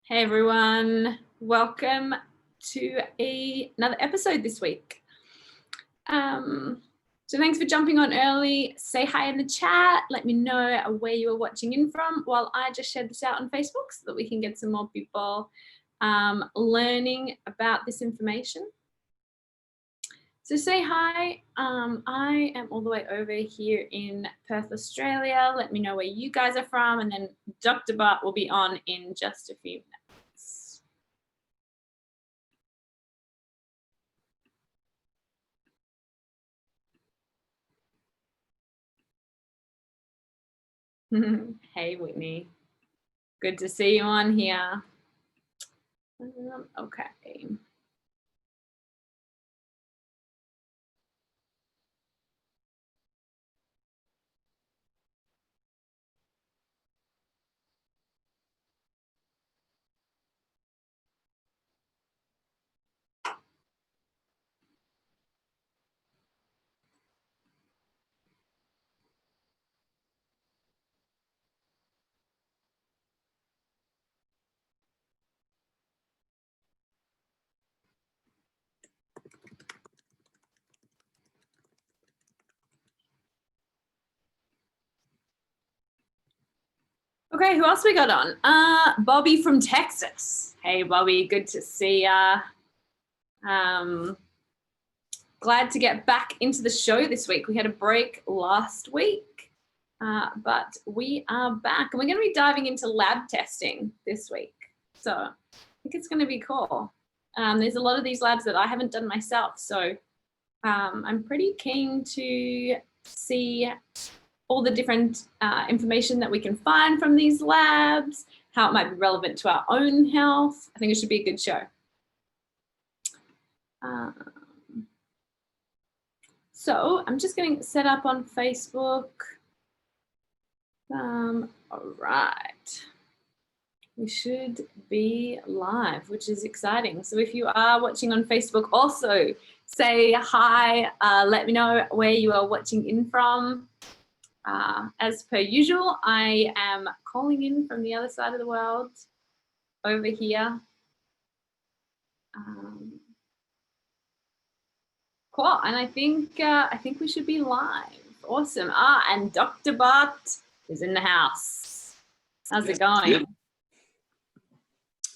Hey everyone, welcome to another episode this week. So thanks for jumping on early. Say hi in the chat. Let me know where you are watching in from while I just shared this out on Facebook so that we can get some more people learning about this information. So say hi. I am all the way over here in Perth, Australia. Let me know where you guys are from, and then Dr. Bart will be on in just a few minutes. Hey, Whitney. Good to see you on here. Okay. Okay, who else we got on? Bobby from Texas. Hey, Bobby, good to see ya. Glad to get back into the show this week. We had a break last week, but we are back, and we're going to be diving into lab testing this week. So I think it's going to be cool. There's a lot of these labs that I haven't done myself, so I'm pretty keen to see all the different information that we can find from these labs, how it might be relevant to our own health. I think it should be a good show. So I'm just getting set up on Facebook. All right. We should be live, which is exciting. So if you are watching on Facebook, also say hi. Let me know where you are watching in from. As per usual, I am calling in from the other side of the world over here. Cool, and I think we should be live. Awesome. And Dr. Bart is in the house. How's it going? Yeah.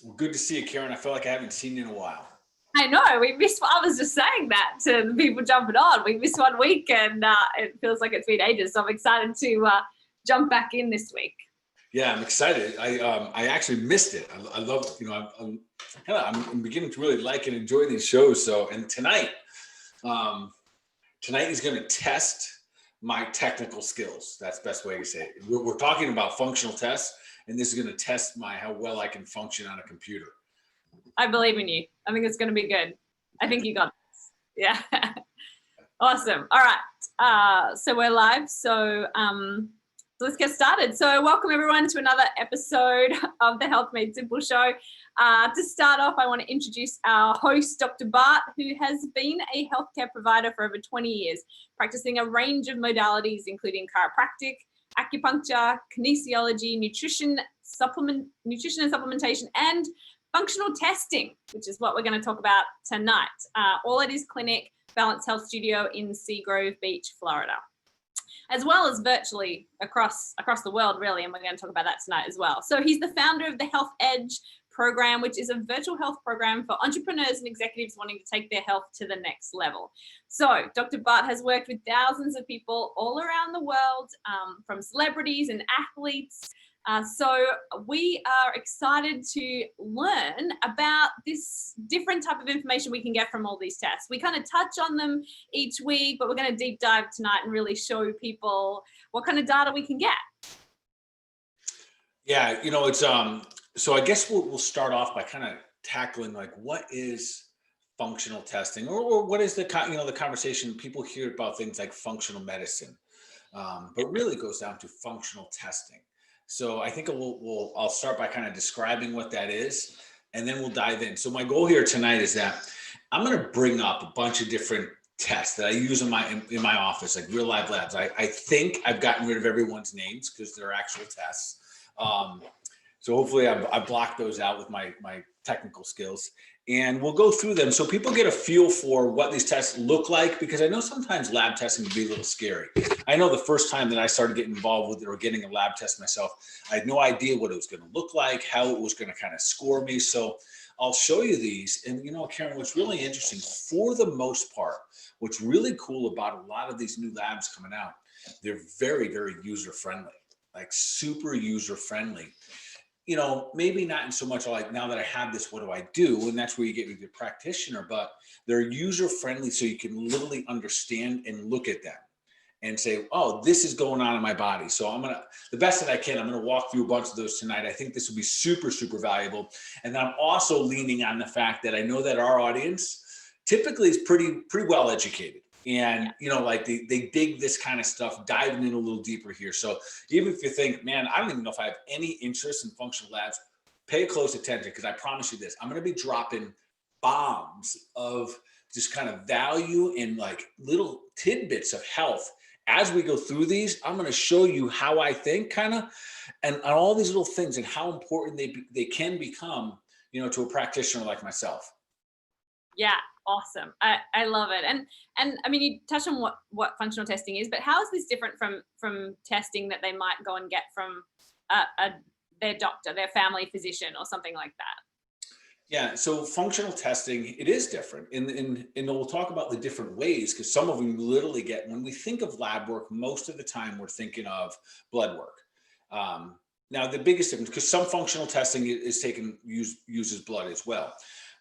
Well, good to see you, Karen. I feel like I haven't seen you in a while. I know, we missed. I was just saying that to the people jumping on. We missed 1 week, and it feels like it's been ages. So I'm excited to jump back in this week. Yeah, I'm excited. I actually missed it. I love, I'm beginning to really like and enjoy these shows. So, and tonight is going to test my technical skills. That's the best way to say it. We're talking about functional tests, and this is going to test how well I can function on a computer. I believe in you. I think it's going to be good. I think you got this. Yeah. Awesome. All right. So we're live. So let's get started. So welcome everyone to another episode of the Health Made Simple show. To start off, I want to introduce our host, Dr. Bart, who has been a healthcare provider for over 20 years, practicing a range of modalities, including chiropractic, acupuncture, kinesiology, nutrition and supplementation, and functional testing, which is what we're going to talk about tonight, all at his clinic, Balance Health Studio in Seagrove Beach, Florida, as well as virtually across the world, really, and we're going to talk about that tonight as well. So he's the founder of the Health Edge program, which is a virtual health program for entrepreneurs and executives wanting to take their health to the next level. So Dr. Bart has worked with thousands of people all around the world, from celebrities and athletes. So we are excited to learn about this different type of information we can get from all these tests. We kind of touch on them each week, but we're going to deep dive tonight and really show people what kind of data we can get. Yeah, it's so I guess we'll start off by kind of tackling like what is functional testing, or what is the conversation. People hear about things like functional medicine, but really it goes down to functional testing. So I think I'll start by kind of describing what that is, and then we'll dive in. So my goal here tonight is that I'm going to bring up a bunch of different tests that I use in my office, like real live labs. I think I've gotten rid of everyone's names because they're actual tests. So hopefully I blocked those out with my technical skills, and we'll go through them so people get a feel for what these tests look like, because I know sometimes lab testing can be a little scary. I know the first time that I started getting involved with it or getting a lab test myself, I had no idea what it was going to look like, how it was going to kind of score me. So I'll show you these. And you know, Karen, what's really interesting, for the most part, what's really cool about a lot of these new labs coming out, they're very, very user friendly, like super user friendly. You know, maybe not in so much like, now that I have this, what do I do? And that's where you get with your practitioner, but they're user friendly, so you can literally understand and look at them and say, oh, this is going on in my body. So the best that I can, I'm gonna walk through a bunch of those tonight. I think this will be super, super valuable. And I'm also leaning on the fact that I know that our audience typically is pretty well educated. And, you know, like they dig this kind of stuff, diving in a little deeper here. So even if you think, man, I don't even know if I have any interest in functional labs, pay close attention, because I promise you this, I'm going to be dropping bombs of just kind of value and like little tidbits of health. As we go through these, I'm going to show you how I think kind of, and all these little things and how important they can become, you know, to a practitioner like myself. Yeah, awesome. I love it. And I mean, you touched on what functional testing is, but how is this different from testing that they might go and get from their doctor, their family physician, or something like that? Yeah, so functional testing, it is different. And we'll talk about the different ways, because some of them literally get, when we think of lab work, most of the time we're thinking of blood work. Now, the biggest difference, because some functional testing uses blood as well.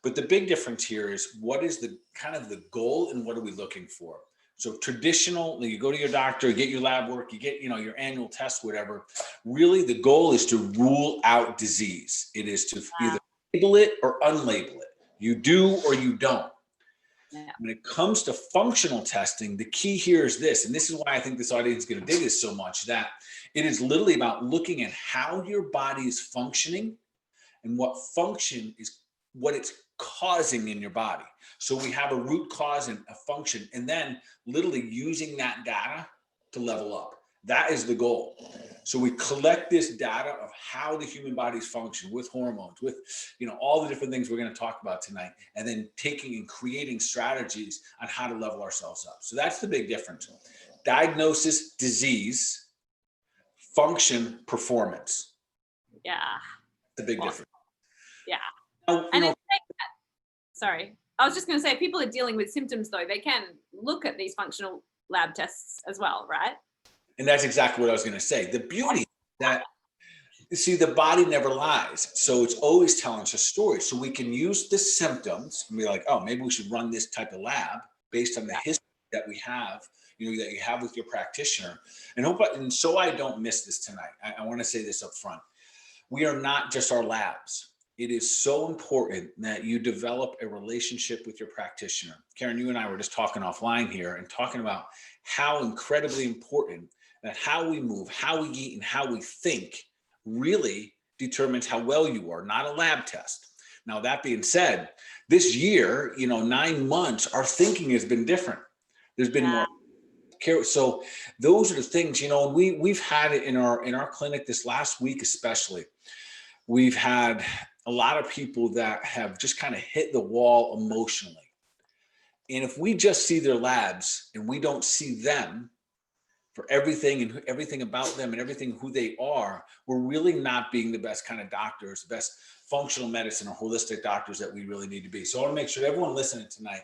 But the big difference here is, what is the kind of the goal and what are we looking for? So traditional, you go to your doctor, you get your lab work, you get, you know, your annual test, whatever. Really, the goal is to rule out disease. It is to either label it or unlabel it. You do or you don't. Yeah. When it comes to functional testing, the key here is this, and this is why I think this audience is going to dig this so much, that it is literally about looking at how your body is functioning and what function is, what it's causing in your body. So we have a root cause and a function, and then literally using that data to level up. That is the goal. So we collect this data of how the human bodies function with hormones, with, you know, all the different things we're going to talk about tonight, and then taking and creating strategies on how to level ourselves up. So that's the big difference. Diagnosis, disease; function, performance. Yeah. The big difference. Yeah. Now, And sorry, I was just going to say, if people are dealing with symptoms, though, they can look at these functional lab tests as well, right? and that's exactly what I was going to say. The beauty that, you see, the body never lies. So it's always telling us a story. So we can use the symptoms and be like, oh, maybe we should run this type of lab based on the history that we have, you know, that you have with your practitioner. And so I don't miss this tonight, I want to say this up front. We are not just our labs. It is so important that you develop a relationship with your practitioner. Karen, you and I were just talking offline here and talking about how incredibly important that how we move, how we eat, and how we think really determines how well you are, not a lab test. Now, that being said, this year, you know, 9 months, our thinking has been different. There's been more care. So those are the things, you know, we've had it in our clinic this last week, especially. We've had a lot of people that have just kind of hit the wall emotionally. And if we just see their labs and we don't see them for everything and everything about them and everything who they are, we're really not being the best kind of doctors, the best functional medicine or holistic doctors that we really need to be. So I want to make sure everyone listening tonight,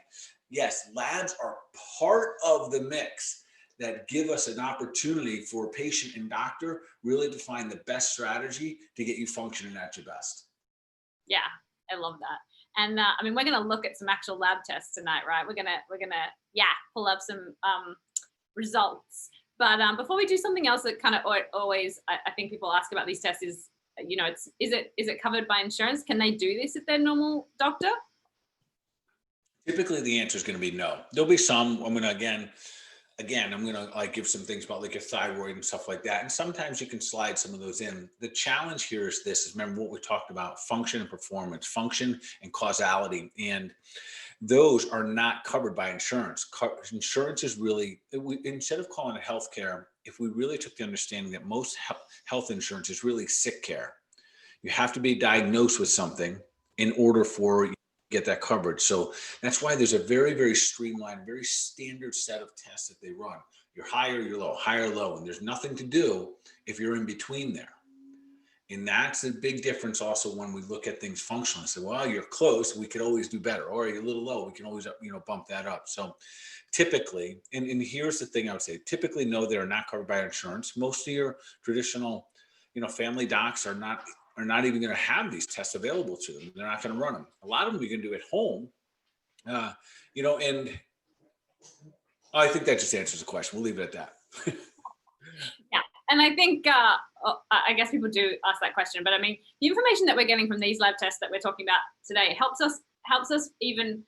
yes, labs are part of the mix that give us an opportunity for patient and doctor really to find the best strategy to get you functioning at your best. Yeah, I love that. And I mean, we're going to look at some actual lab tests tonight, right? We're gonna pull up some results. But before we do, something else that kind of always I think people ask about these tests is, you know, is it covered by insurance? Can they do this if they're normal doctor? Typically, the answer is going to be no. There'll be some. I'm going to I'm going to like give some things about like your thyroid and stuff like that. And sometimes you can slide some of those in. The challenge here is this: is remember what we talked about: function and performance, function and causality, and those are not covered by insurance. Insurance is really, instead of calling it healthcare, if we really took the understanding that most health insurance is really sick care. You have to be diagnosed with something in order for you to get that coverage. So that's why there's a very, very streamlined, very standard set of tests that they run. You're high or you're low, high or low, and there's nothing to do if you're in between there. And that's a big difference also when we look at things functionally. So, well, you're close, we could always do better. Or you're a little low, we can always, bump that up. So typically, and here's the thing I would say, typically, no, they're not covered by insurance. Most of your traditional, family docs are not even going to have these tests available to them. They're not going to run them. A lot of them you can do at home, and I think that just answers the question. We'll leave it at that. Yeah. And I think, I guess people do ask that question, but I mean, the information that we're getting from these lab tests that we're talking about today helps us even,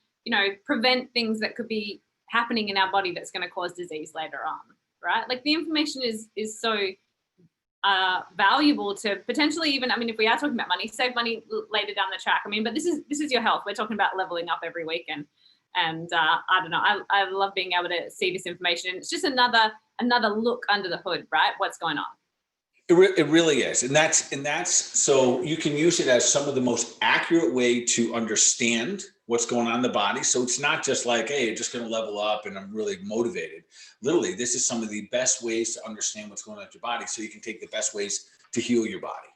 prevent things that could be happening in our body that's going to cause disease later on, right? Like the information is so valuable to potentially even, if we are talking about money, save money later down the track. But this is your health. We're talking about leveling up every week, and I don't know. I love being able to see this information. It's just another look under the hood, right? What's going on? It really is, and that's so you can use it as some of the most accurate way to understand what's going on in the body. So it's not just like, hey, you're just going to level up and I'm really motivated. Literally, this is some of the best ways to understand what's going on with your body, so you can take the best ways to heal your body.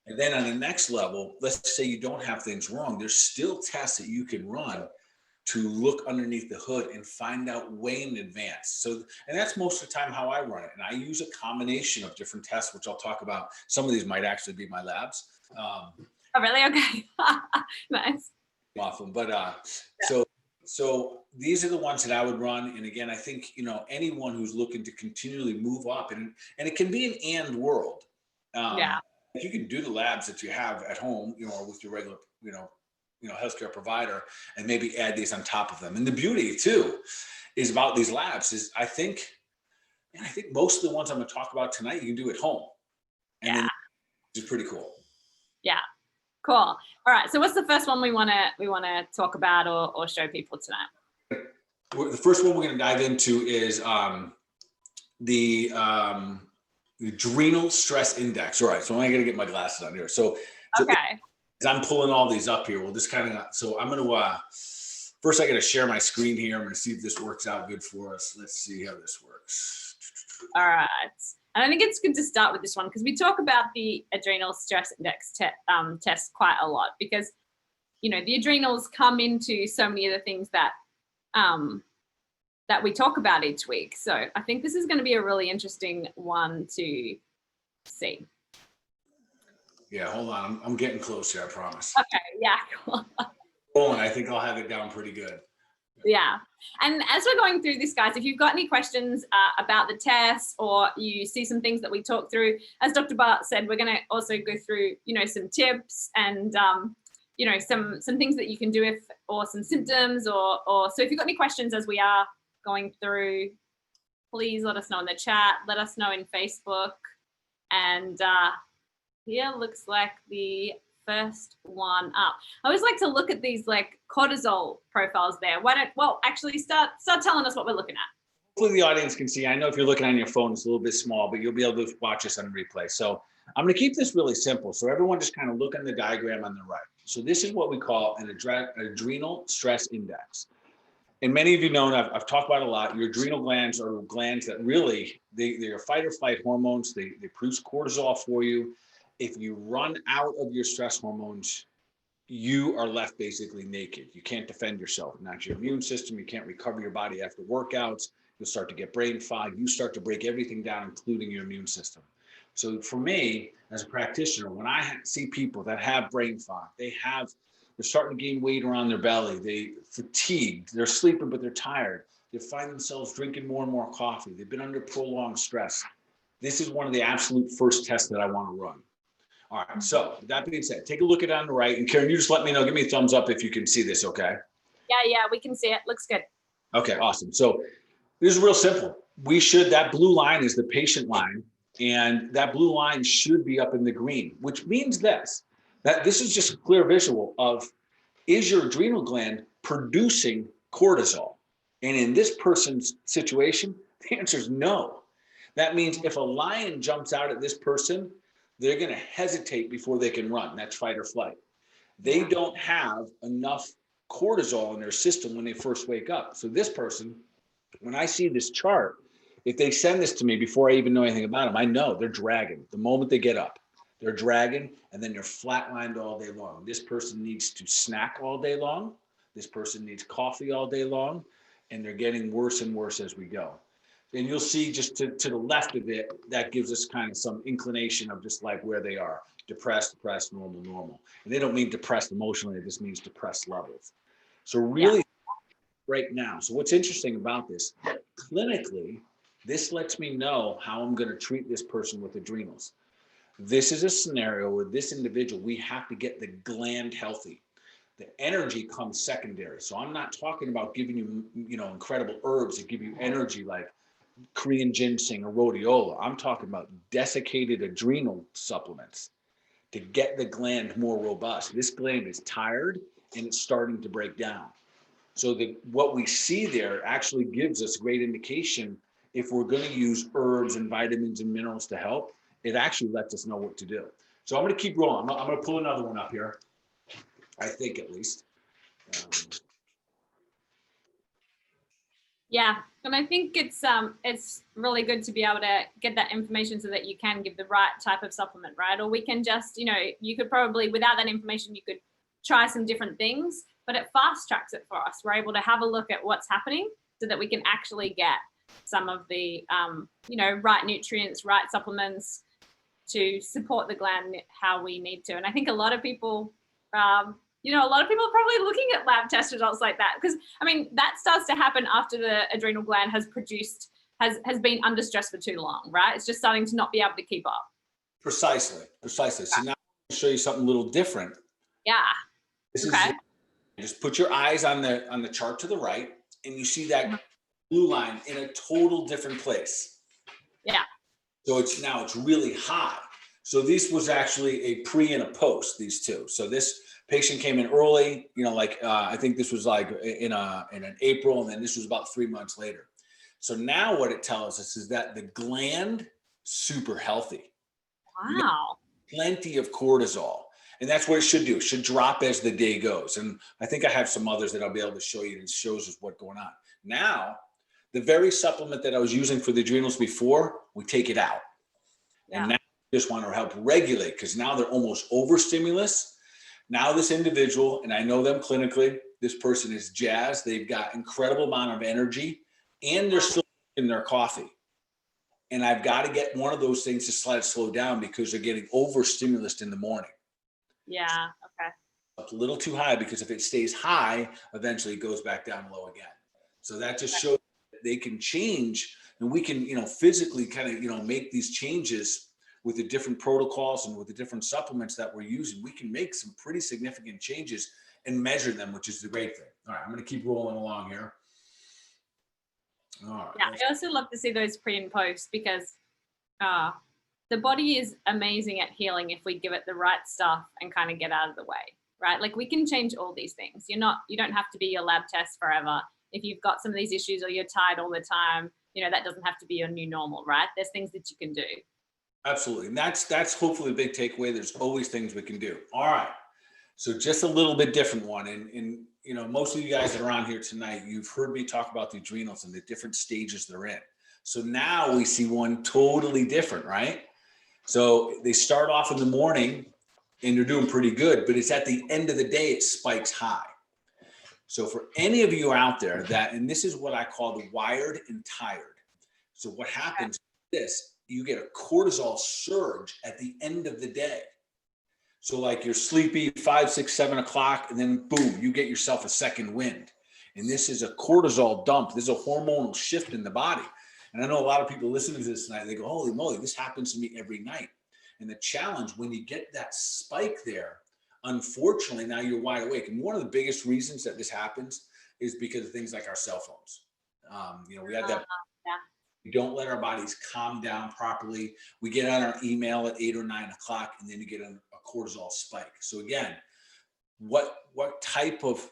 And then on the next level, let's say you don't have things wrong. There's still tests that you can run to look underneath the hood and find out way in advance. So, and that's most of the time how I run it. And I use a combination of different tests, which I'll talk about. Some of these might actually be my labs. Oh, really? Okay. Nice. Often, but so these are the ones that I would run. And again, I think, anyone who's looking to continually move up, and it can be an and world. You can do the labs that you have at home, or with your regular, healthcare provider, and maybe add these on top of them. And the beauty too is about these labs is I think most of the ones I'm going to talk about tonight, you can do at home. And then it's pretty cool. Yeah. Cool. All right. So what's the first one we want to talk about or show people tonight? The first one we're going to dive into is the Adrenal Stress Index. All right. So I'm going to get my glasses on here. So okay. As I'm pulling all these up here, we'll just kind of, so I'm going to, first I got to share my screen here. I'm going to see if this works out good for us. Let's see how this works. All right. And I think it's good to start with this one because we talk about the Adrenal Stress Index test quite a lot because, the adrenals come into so many of the things that we talk about each week. So I think this is going to be a really interesting one to see. Yeah, hold on. I'm getting close here, I promise. Okay, yeah, cool. Oh, and I think I'll have it down pretty good. Yeah. And as we're going through this, guys, if you've got any questions about the test or you see some things that we talk through, as Dr. Bart said, we're going to also go through, some tips and, some things that you can do or some symptoms or so if you've got any questions as we are going through, please let us know in the chat, let us know in Facebook. And here looks like the first one up. I always like to look at these like cortisol profiles there. Actually start telling us what we're looking at. Hopefully the audience can see. I know if you're looking on your phone, it's a little bit small, but you'll be able to watch this on replay. So I'm going to keep this really simple. So everyone just kind of look on the diagram on the right. So this is what we call an adrenal stress index. And many of you know, and I've talked about it a lot, your adrenal glands are glands that really, they are fight or flight hormones. They produce cortisol for you. If you run out of your stress hormones, you are left basically naked. You can't defend yourself, not your immune system. You can't recover your body after workouts. You'll start to get brain fog. You start to break everything down, including your immune system. So for me, as a practitioner, when I see people that have brain fog, they're starting to gain weight around their belly, they're fatigued, they're sleeping, but they're tired. They find themselves drinking more and more coffee. They've been under prolonged stress. This is one of the absolute first tests that I want to run. All right, so with that being said, take a look at it on the right. And Karen, you just let me know, give me a thumbs up if you can see this, okay? Yeah, we can see it. Looks good. Okay, awesome. So this is real simple. That blue line is the patient line, and that blue line should be up in the green, which means that this is just a clear visual of, is your adrenal gland producing cortisol? And in this person's situation, the answer is no. That means if a lion jumps out at this person, they're going to hesitate before they can run. That's fight or flight. They don't have enough cortisol in their system when they first wake up. So this person, when I see this chart, if they send this to me before I even know anything about them, I know they're dragging. The moment they get up, they're dragging, and then they're flatlined all day long. This person needs to snack all day long. This person needs coffee all day long, and they're getting worse and worse as we go. And you'll see just to the left of it, that gives us kind of some inclination of just like where they are. Depressed, normal, normal. And they don't mean depressed emotionally, it just means depressed levels. So really right now, so what's interesting about this, clinically, this lets me know how I'm going to treat this person with adrenals. This is a scenario where this individual, we have to get the gland healthy. The energy comes secondary. So I'm not talking about giving you, incredible herbs that give you energy like Korean ginseng or rhodiola. I'm talking about desiccated adrenal supplements to get the gland more robust. This gland is tired and it's starting to break down. So what we see there actually gives us great indication if we're going to use herbs and vitamins and minerals to help. It actually lets us know what to do. So I'm going to keep rolling. I'm going to pull another one up here. I think at least. Yeah, and I think it's really good to be able to get that information so that you can give the right type of supplement, right? Or we can just, you could probably, without that information, you could try some different things, but it fast tracks it for us. We're able to have a look at what's happening so that we can actually get some of the, right nutrients, right supplements to support the gland how we need to. And I think a lot of people, a lot of people are probably looking at lab test results like that because, that starts to happen after the adrenal gland has been under stress for too long, right? It's just starting to not be able to keep up. Precisely. So now I'm going to show you something a little different. Yeah. This is just put your eyes on the chart to the right, and you see that blue line in a total different place. Yeah. So it's really high. So this was actually a pre and a post, these two. So this patient came in early, I think this was like in an April, and then this was about 3 months later. So now what it tells us is that the gland, super healthy. Wow. Plenty of cortisol. And that's what it should do. It should drop as the day goes. And I think I have some others that I'll be able to show you, and it shows us what's going on. Now, the very supplement that I was using for the adrenals before, we take it out. Yeah. And now we just want to help regulate because now they're almost overstimulus. Now this individual, and I know them clinically, this person is jazzed. They've got incredible amount of energy and they're still in their coffee. And I've got to get one of those things to slow down because they're getting overstimulus in the morning. Yeah, okay. Up a little too high because if it stays high, eventually it goes back down low again. So that just shows that they can change, and we can, physically kind of, make these changes with the different protocols and with the different supplements that we're using. We can make some pretty significant changes and measure them, which is the great thing. All right, I'm going to keep rolling along here. All right. Yeah, I also love to see those pre and post because the body is amazing at healing if we give it the right stuff and kind of get out of the way, right? Like we can change all these things. You don't have to be your lab test forever. If you've got some of these issues or you're tired all the time, that doesn't have to be your new normal, right? There's things that you can do. Absolutely. And that's hopefully a big takeaway. There's always things we can do. All right. So just a little bit different one. And most of you guys that are on here tonight, you've heard me talk about the adrenals and the different stages they're in. So now we see one totally different, right? So they start off in the morning and they're doing pretty good, but it's at the end of the day, it spikes high. So for any of you out there and this is what I call the wired and tired. So what happens is this, you get a cortisol surge at the end of the day. So like you're sleepy 5, 6, 7 o'clock, and then boom, you get yourself a second wind. And this is a cortisol dump. This is a hormonal shift in the body. And I know a lot of people listening to this tonight, they go, holy moly, this happens to me every night. And the challenge when you get that spike there, unfortunately, now you're wide awake. And one of the biggest reasons that this happens is because of things like our cell phones. We have that. We don't let our bodies calm down properly. We get on our email at 8 or 9 o'clock, and then you get a cortisol spike. So again, what type of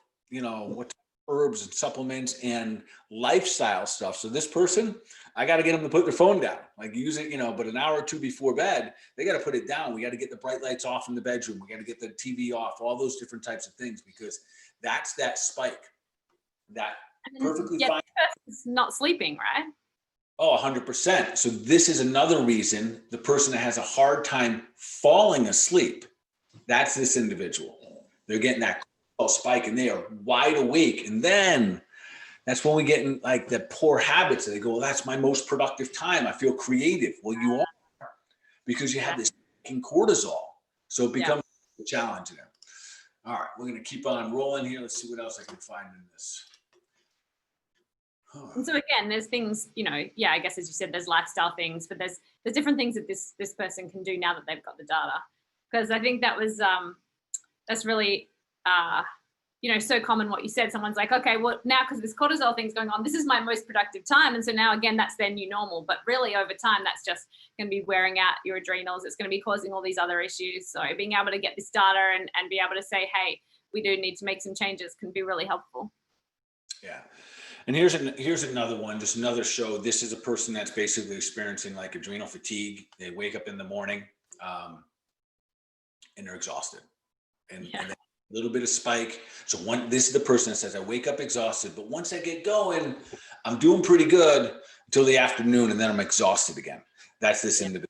herbs and supplements and lifestyle stuff. So this person, I got to get them to put their phone down, like use it, but an hour or two before bed, they got to put it down. We got to get the bright lights off in the bedroom. We got to get the TV off, all those different types of things, because that's that spike. That perfectly fine. It's not sleeping, right? Oh, 100%. So this is another reason the person that has a hard time falling asleep, that's this individual. They're getting that spike and they are wide awake. And then that's when we get in like the poor habits. They go, well, that's my most productive time. I feel creative. Well, you are, because you have this cortisol. So it becomes a challenge there. All right, we're going to keep on rolling here. Let's see what else I can find in this. And so again, there's things, I guess as you said, there's lifestyle things, but there's different things that this person can do now that they've got the data. Because I think that was that's really so common what you said. Someone's like, okay, well now because this cortisol thing's going on, this is my most productive time, and so now again that's their new normal. But really over time, that's just going to be wearing out your adrenals. It's going to be causing all these other issues. So being able to get this data and be able to say, hey, we do need to make some changes can be really helpful. Yeah. And here's another one, just another show. This is a person that's basically experiencing like adrenal fatigue. They wake up in the morning and they're exhausted and a little bit of spike. So this is the person that says, I wake up exhausted, but once I get going, I'm doing pretty good until the afternoon. And then I'm exhausted again. That's this individual.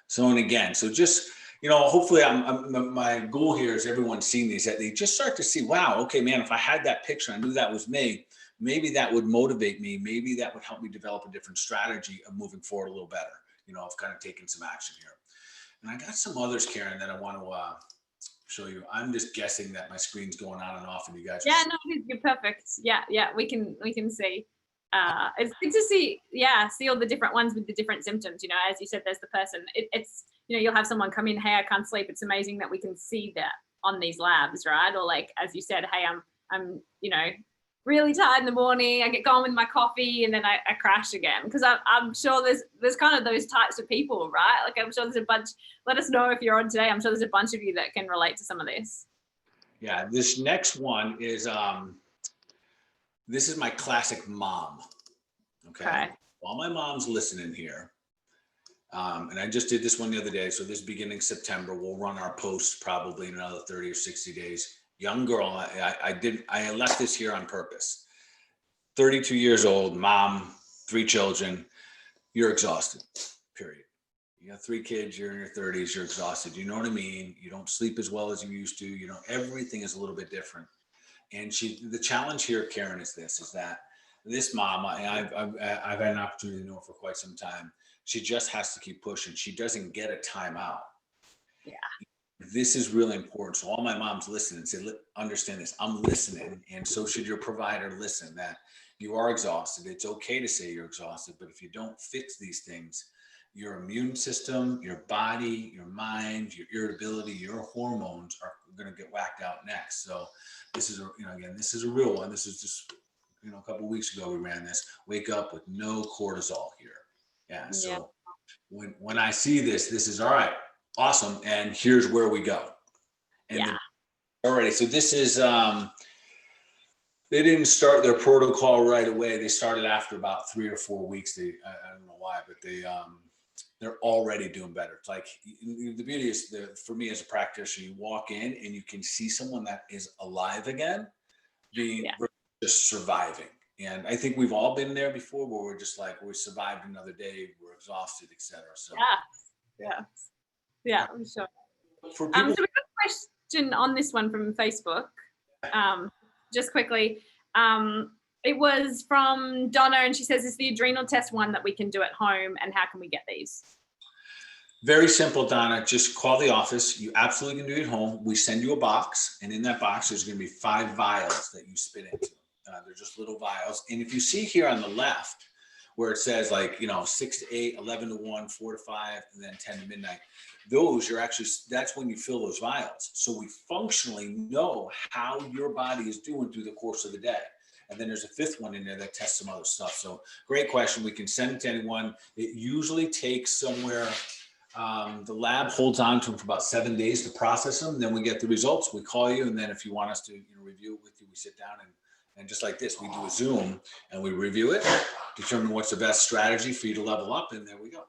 So, and again, so just, hopefully my goal here is everyone's seeing these, that they just start to see, wow, okay, man, if I had that picture, I knew that was me. Maybe that would motivate me. Maybe that would help me develop a different strategy of moving forward a little better, of kind of taking some action here. And I got some others, Karen, that I want to show you. I'm just guessing that my screen's going on and off and you guys. Yeah, no, you're perfect. Yeah, we can see. It's good to see all the different ones with the different symptoms. As you said, there's the person. It's you'll have someone come in, hey, I can't sleep. It's amazing that we can see that on these labs, right? Or like, as you said, hey, I'm really tired in the morning, I get going with my coffee and then I crash again, because I'm sure there's kind of those types of people, right? Like I'm sure there's a bunch, let us know if you're on today. I'm sure there's a bunch of you that can relate to some of this. Yeah, this next one is, this is my classic mom, okay? All my moms listening here, and I just did this one the other day, so this beginning September, we'll run our post probably in another 30 or 60 days. Young girl, I left this here on purpose. 32 years old, mom, 3 children, you're exhausted, period. You got 3 kids, you're in your 30s, you're exhausted. You know what I mean? You don't sleep as well as you used to. Everything is a little bit different. And the challenge here, Karen, is that this mom, I've had an opportunity to know her for quite some time. She just has to keep pushing. She doesn't get a timeout. Yeah. This is really important. So all my moms listen and say, understand this, I'm listening. And so should your provider listen, that you are exhausted. It's okay to say you're exhausted, but if you don't fix these things, your immune system, your body, your mind, your irritability, your hormones are going to get whacked out next. So this is, again, this is a real one. This is just, a couple of weeks ago we ran this. Wake up with no cortisol here. Yeah. So when I see this is all right. Awesome. And here's where we go. And alrighty. So this is, they didn't start their protocol right away. They started after about 3 or 4 weeks. I don't know why, but they're already doing better. It's like the beauty is for me as a practitioner, you walk in and you can see someone that is alive again, being just surviving. And I think we've all been there before, where we're just like, we survived another day, we're exhausted, etc. So yeah, I'm sure. For people, so we got a question on this one from Facebook. Just quickly, it was from Donna, and she says, is the adrenal test one that we can do at home, and how can we get these? Very simple, Donna. Just call the office. You absolutely can do it at home. We send you a box, and in that box, there's going to be 5 vials that you spit into. They're just little vials. And if you see here on the left, where it says 6 to 8, 11 to 1, 4 to 5, and then 10 to midnight, that's when you fill those vials. So we functionally know how your body is doing through the course of the day. And then there's a 5th one in there that tests some other stuff. So great question. We can send it to anyone. It usually takes somewhere, the lab holds on to them for about 7 days to process them. Then we get the results. We call you. And then if you want us to review it with you, we sit down And just like this, we do a Zoom and we review it, determine what's the best strategy for you to level up, and there we go.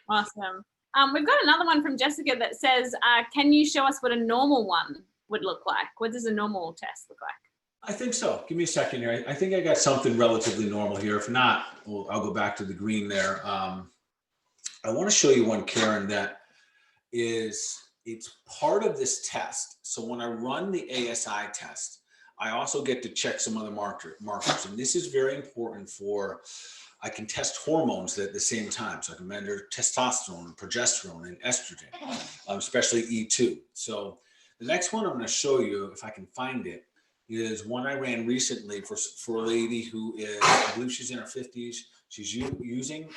Awesome. We've got another one from Jessica that says, can you show us what a normal one would look like? What does a normal test look like? I think so. Give me a second here. I think I got something relatively normal here. If not, I'll go back to the green there. I want to show you one, Karen, that it's part of this test. So when I run the ASI test, I also get to check some other markers. And this is very important I can test hormones at the same time. So I can measure testosterone and progesterone and estrogen, especially E2. So the next one I'm going to show you, if I can find it, is one I ran recently for a lady who is, I believe she's in her 50s. She's using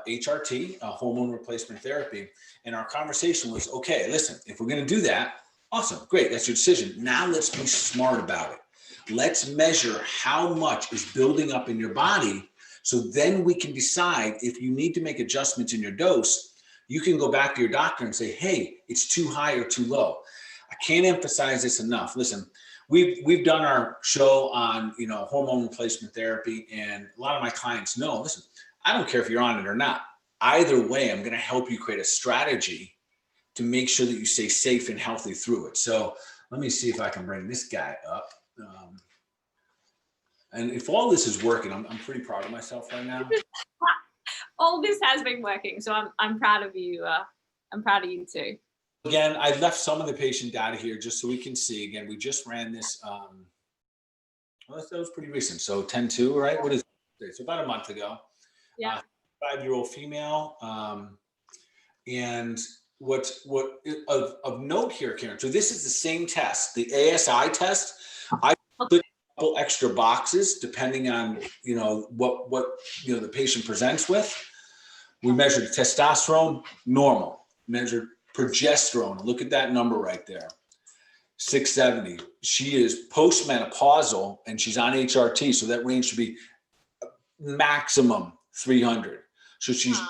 HRT, hormone replacement therapy. And our conversation was, okay, listen, if we're going to do that, awesome, great, that's your decision. Now let's be smart about it. Let's measure how much is building up in your body, so then we can decide if you need to make adjustments in your dose. You can go back to your doctor and say, hey, it's too high or too low. I can't emphasize this enough. Listen, we've done our show on hormone replacement therapy, and a lot of my clients know, listen, I don't care if you're on it or not. Either way, I'm going to help you create a strategy to make sure that you stay safe and healthy through it. So let me see if I can bring this guy up. And if all this is working, I'm pretty proud of myself right now. All this has been working, so I'm proud of you. I'm proud of you too. Again, I left some of the patient data here just so we can see. Again, we just ran this. Well, that was pretty recent. So 10/2, right? What is it? So about a month ago. Yeah. 5-year-old female. And what of note here, Karen? So this is the same test, the ASI test. I put a couple extra boxes depending on what the patient presents with. We measured testosterone, normal. Measured progesterone. Look at that number right there, 670. She is postmenopausal and she's on HRT, so that range should be maximum 300. So she's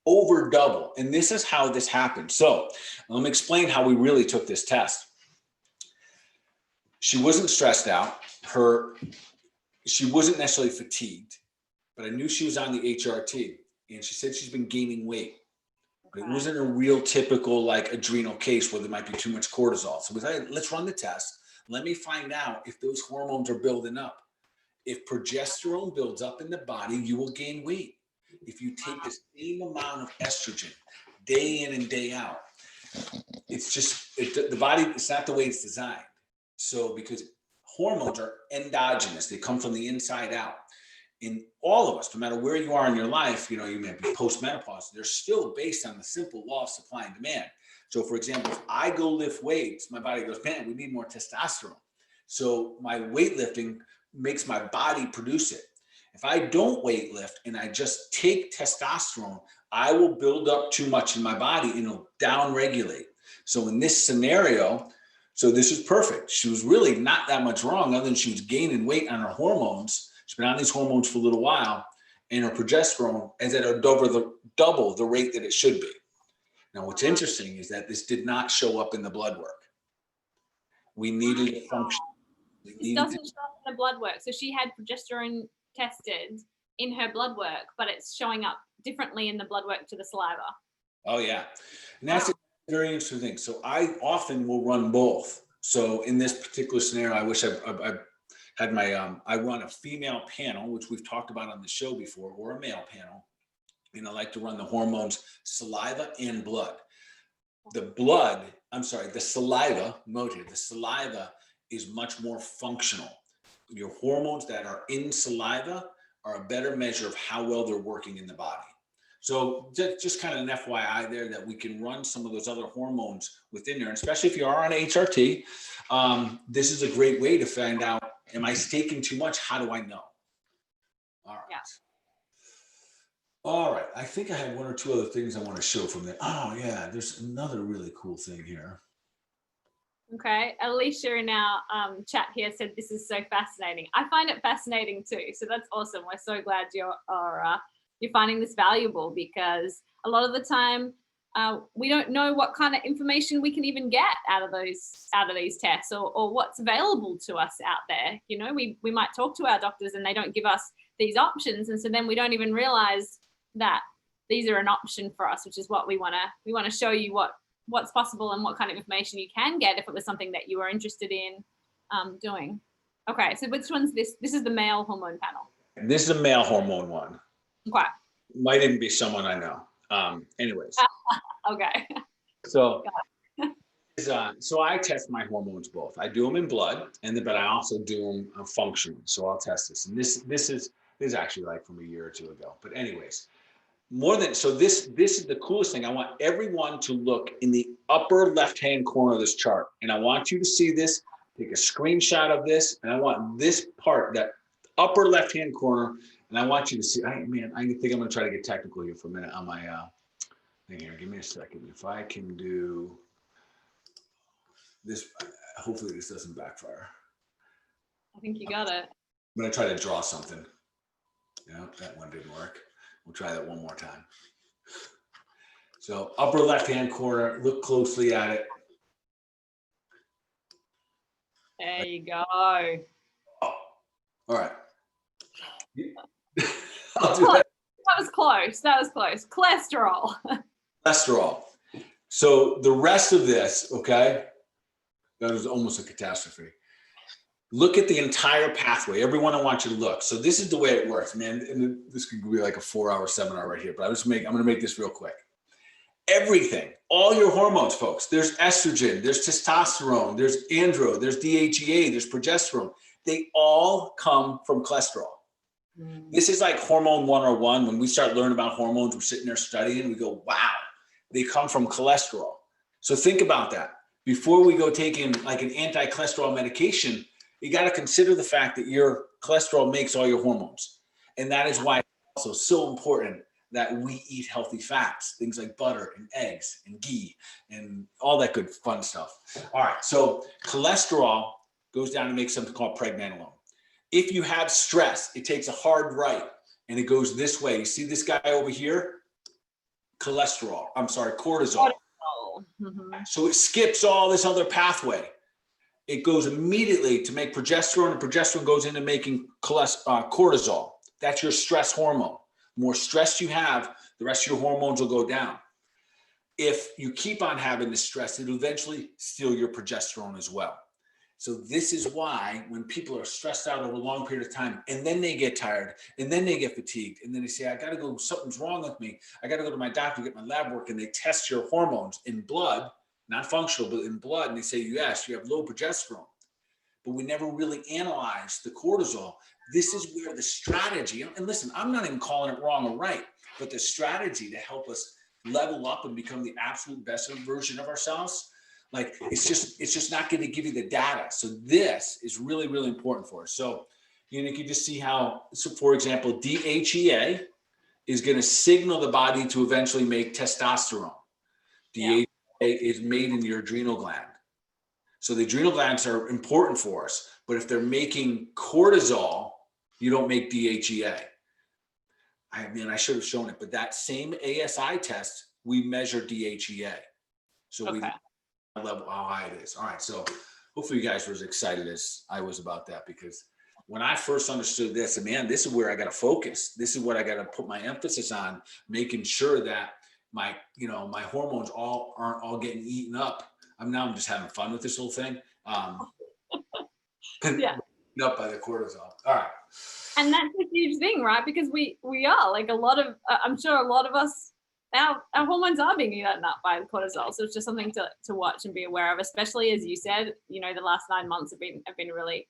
over double. And this is how this happened. So let me explain how we really took this test. She wasn't stressed out. She wasn't necessarily fatigued, but I knew she was on the HRT, and she said she's been gaining weight. But it wasn't a real typical adrenal case where there might be too much cortisol. So we said, let's run the test. Let me find out if those hormones are building up. If progesterone builds up in the body, you will gain weight. If you take the same amount of estrogen day in and day out, it's just the body. It's not the way it's designed. So because hormones are endogenous, they come from the inside out. In all of us, no matter where you are in your life, you may be post-menopause, they're still based on the simple law of supply and demand. So for example, if I go lift weights, my body goes, man, we need more testosterone. So my weightlifting makes my body produce it. If I don't weight lift and I just take testosterone, I will build up too much in my body and it'll down regulate. So in this scenario, so this is perfect. She was really not that much wrong other than she was gaining weight on her hormones. She's been on these hormones for a little while, and her progesterone is at a double the rate that it should be. Now, what's interesting is that this did not show up in the blood work. We needed a function. It doesn't show up in the blood work. So she had progesterone tested in her blood work, but it's showing up differently in the blood work to the saliva. Oh, yeah. And that's a very interesting thing. So I often will run both. So in this particular scenario, I wish I had I run a female panel, which we've talked about on the show before, or a male panel. And I like to run the hormones, saliva and blood. The saliva, the saliva is much more functional. Your hormones that are in saliva are a better measure of how well they're working in the body. So just kind of an FYI there that we can run some of those other hormones within there, and especially if you are on HRT, this is a great way to find out, am I taking too much? How do I know? All right. Yeah. All right. I think I had one or two other things I want to show from there. Oh, yeah. There's another really cool thing here. Okay. Alicia in our chat here said, this is so fascinating. I find it fascinating too. So that's awesome. We're so glad you're finding this valuable, because a lot of the time we don't know what kind of information we can even get out of these tests, or what's available to us out there. You know, we might talk to our doctors and they don't give us these options, and so then we don't even realize that these are an option for us, which is what we want to show you what's possible and what kind of information you can get if it was something that you were interested in doing. Okay, so which one's this? This is the male hormone panel. This is a male hormone one. Okay. Might even be someone I know. Anyways. Okay. So I test my hormones both. I do them in blood, but I also do them functionally. So I'll test this. And this is actually like from a year or two ago. But anyways, this is the coolest thing. I want everyone to look in the upper left-hand corner of this chart. And I want you to see this, take a screenshot of this. And I want this part, that upper left-hand corner. And I want you to see, I think I'm going to try to get technical here for a minute on my thing here. Give me a second. If I can do this, hopefully this doesn't backfire. I think you got it. I'm going to try to draw something. Yeah, that one didn't work. We'll try that one more time. So upper left-hand corner, look closely at it. There you go. Oh, all right. I'll do that. That was close. That was close. Cholesterol. Cholesterol. So the rest of this, okay, that was almost a catastrophe. Look at the entire pathway. Everyone, I want you to look. So this is the way it works, man. And this could be like a 4-hour seminar right here, but I'm going to make this real quick. Everything, all your hormones, folks. There's estrogen, there's testosterone, there's andro, there's DHEA, there's progesterone. They all come from cholesterol. This is like hormone 101. When we start learning about hormones, we're sitting there studying, we go, wow, they come from cholesterol. So think about that. Before we go taking like an anti-cholesterol medication, you got to consider the fact that your cholesterol makes all your hormones. And that is why it's also so important that we eat healthy fats, things like butter and eggs and ghee and all that good fun stuff. All right, so cholesterol goes down to make something called pregnenolone. If you have stress, it takes a hard right and it goes this way. You see this guy over here? Cortisol. Mm-hmm. So it skips all this other pathway. It goes immediately to make progesterone, and progesterone goes into making cortisol. That's your stress hormone. The more stress you have, the rest of your hormones will go down. If you keep on having this stress, it'll eventually steal your progesterone as well. So this is why when people are stressed out over a long period of time, and then they get tired, and then they get fatigued, and then they say, I got to go, something's wrong with me. I got to go to my doctor, get my lab work, and they test your hormones in blood, not functional, but in blood, and they say, yes, you have low progesterone. But we never really analyze the cortisol. This is where the strategy, and listen, I'm not even calling it wrong or right, but the strategy to help us level up and become the absolute best version of ourselves, like it's just not going to give you the data. So this is really, really important for us. So you can just see how, so for example, DHEA is going to signal the body to eventually make testosterone. DHEA is made in your adrenal gland. So the adrenal glands are important for us, but if they're making cortisol, you don't make DHEA. I should have shown it, but that same ASI test, we measure DHEA. So we level how high it is. All right, so hopefully you guys were as excited as I was about that, because when I first understood this, and man, this is where I got to focus. This is what I got to put my emphasis on, making sure that my hormones aren't all getting eaten up. I'm just having fun with this whole thing. Up by the cortisol. All right. And that's a huge thing, right? Because we are like a lot of, I'm sure a lot of us, our hormones are being eaten up by cortisol. So it's just something to watch and be aware of, especially as you said, the last 9 months have been a really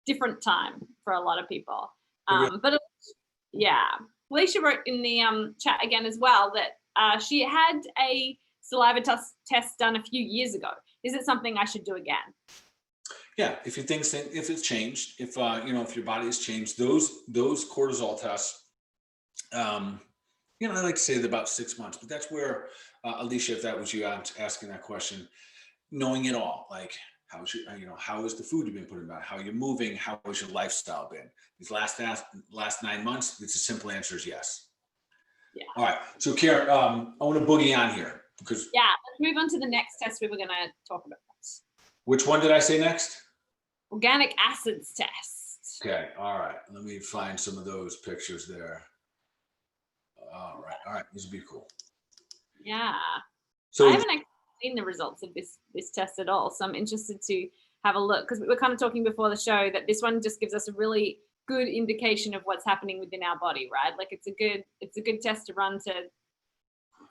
different time for a lot of people. But Alicia wrote in the chat again as well that she had a saliva test done a few years ago. Is it something I should do again? Yeah, if it's changed, if your body has changed, those cortisol tests, I like to say they're about 6 months, but that's where, Alicia, if that was you asking that question, knowing it all, like how is the food you've been putting about, how you're moving, how has your lifestyle been? These last 9 months, it's a simple answer is yes. Yeah. All right, so Karen, I want to boogie on here. Because Yeah, let's move on to the next test we were going to talk about. which one did I say next? Organic acids test. Okay, all right. Let me find some of those pictures there. All right. This would be cool. Yeah. So I haven't actually seen the results of this test at all, so I'm interested to have a look, because we were kind of talking before the show that this one just gives us a really good indication of what's happening within our body, right? Like it's a good test to run to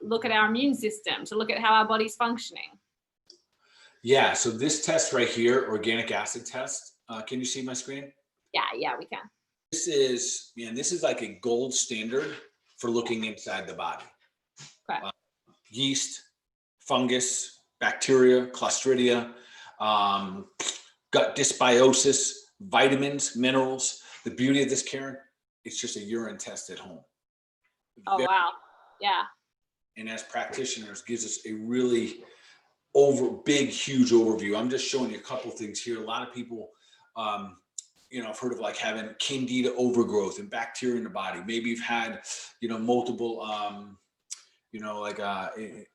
look at our immune system, to look at how our body's functioning. yeah, so this test right here, organic acid test. Can you see my screen? Yeah, we can. This is like a gold standard for looking inside the body. Okay. Yeast, fungus, bacteria, clostridia, gut dysbiosis, vitamins, minerals. The beauty of this, Karen, it's just a urine test at home. Oh, wow. Yeah. And as practitioners, gives us a really huge overview. I'm just showing you a couple things here. A lot of people, I've heard of like having candida overgrowth and bacteria in the body. Maybe you've had, multiple,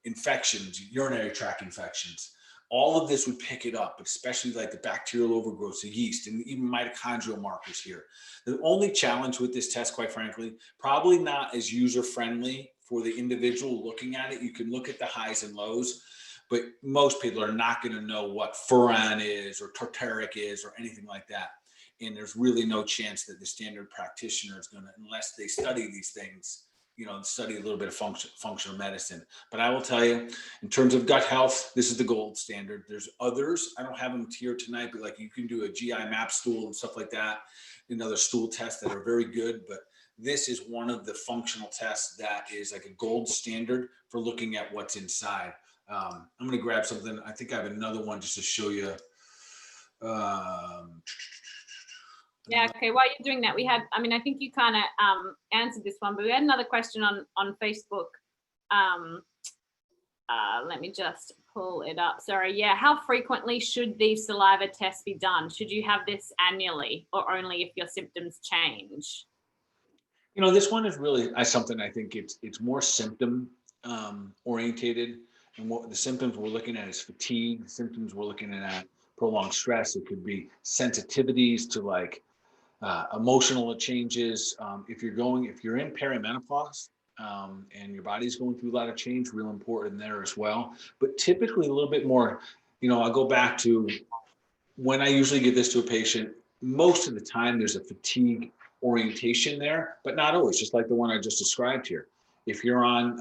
infections, urinary tract infections. All of this would pick it up, especially like the bacterial overgrowth, the yeast, and even mitochondrial markers here. The only challenge with this test, quite frankly, probably not as user-friendly for the individual looking at it. You can look at the highs and lows, but most people are not going to know what furan is or tartaric is or anything like that. And there's really no chance that the standard practitioner is going to, unless they study these things, study a little bit of functional medicine. But I will tell you, in terms of gut health, this is the gold standard. There's others. I don't have them here tonight, but like you can do a GI map stool and stuff like that, another stool tests that are very good. But this is one of the functional tests that is like a gold standard for looking at what's inside. I'm going to grab something. I think I have another one just to show you. Yeah, okay, while you're doing that, I think you kind of answered this one, but we had another question on Facebook. Let me just pull it up. Sorry, yeah, how frequently should these saliva tests be done? Should you have this annually or only if your symptoms change? This one is really something I think it's more symptom orientated. And what the symptoms we're looking at is fatigue. The symptoms we're looking at prolonged stress. It could be sensitivities to like emotional changes. If you're in perimenopause and your body's going through a lot of change, real important there as well. But typically a little bit more, I'll go back to when I usually give this to a patient, most of the time there's a fatigue orientation there, but not always, just like the one I just described here. If you're on,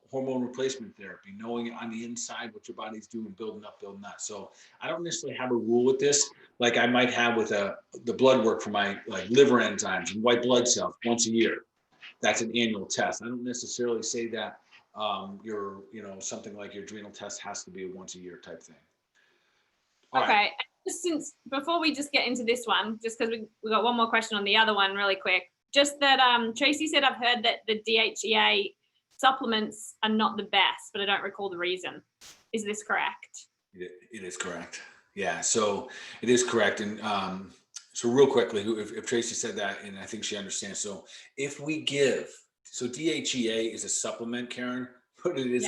hormone replacement therapy, knowing on the inside what your body's doing, building up. So I don't necessarily have a rule with this, like I might have with the blood work for my like liver enzymes and white blood cells once a year. That's an annual test. I don't necessarily say that something like your adrenal test has to be a once a year type thing. All okay. right. Since before we just get into this one, just because we got one more question on the other one really quick. Just that Tracy said, I've heard that the DHEA supplements are not the best, but I don't recall the reason. Is this correct? It is correct. Yeah, so it is correct. And so real quickly, if Tracy said that, and I think she understands. So if we so DHEA is a supplement, Karen, but it is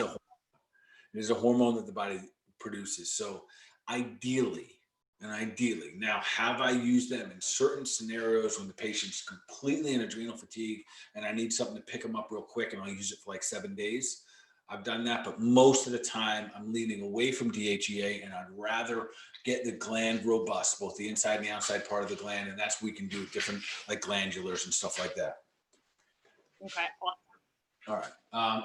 a hormone that the body produces. So ideally, now, have I used them in certain scenarios when the patient's completely in adrenal fatigue and I need something to pick them up real quick and I'll use it for like 7 days? I've done that, but most of the time I'm leaning away from DHEA and I'd rather get the gland robust, both the inside and the outside part of the gland. And that's what we can do with different like glandulars and stuff like that. Okay. All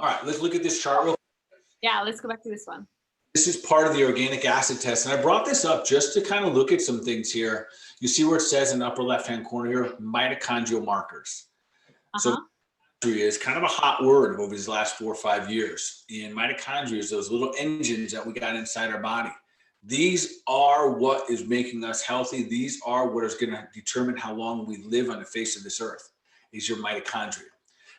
right. Let's look at this chart real quick. Yeah, let's go back to this one. This is part of the organic acid test. And I brought this up just to kind of look at some things here. You see where it says in the upper left-hand corner here, mitochondrial markers. So mitochondria is kind of a hot word over these last 4 or 5 years. And mitochondria is those little engines that we got inside our body. These are what is making us healthy. These are what is going to determine how long we live on the face of this earth, is your mitochondria.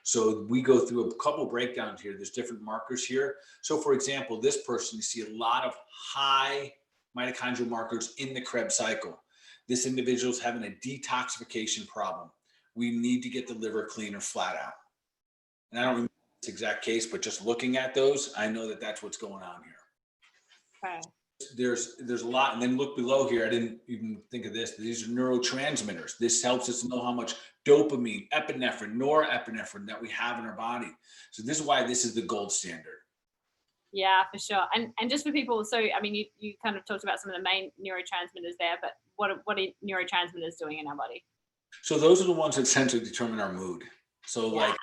So we go through a couple breakdowns here. There's different markers here. So for example, this person, you see a lot of high mitochondrial markers in the Krebs cycle. This individual is having a detoxification problem. We need to get the liver clean or flat out. And I don't remember exact case, but just looking at those, I know that that's what's going on here. Okay. There's a lot, and then look below here. I didn't even think of this. These are neurotransmitters. This helps us know how much dopamine, epinephrine, norepinephrine that we have in our body. So this is why this is the gold standard. Yeah, for sure. And just for people, so I mean, you kind of talked about some of the main neurotransmitters there, but what are neurotransmitters doing in our body? So those are the ones that essentially determine our mood. So Yeah. like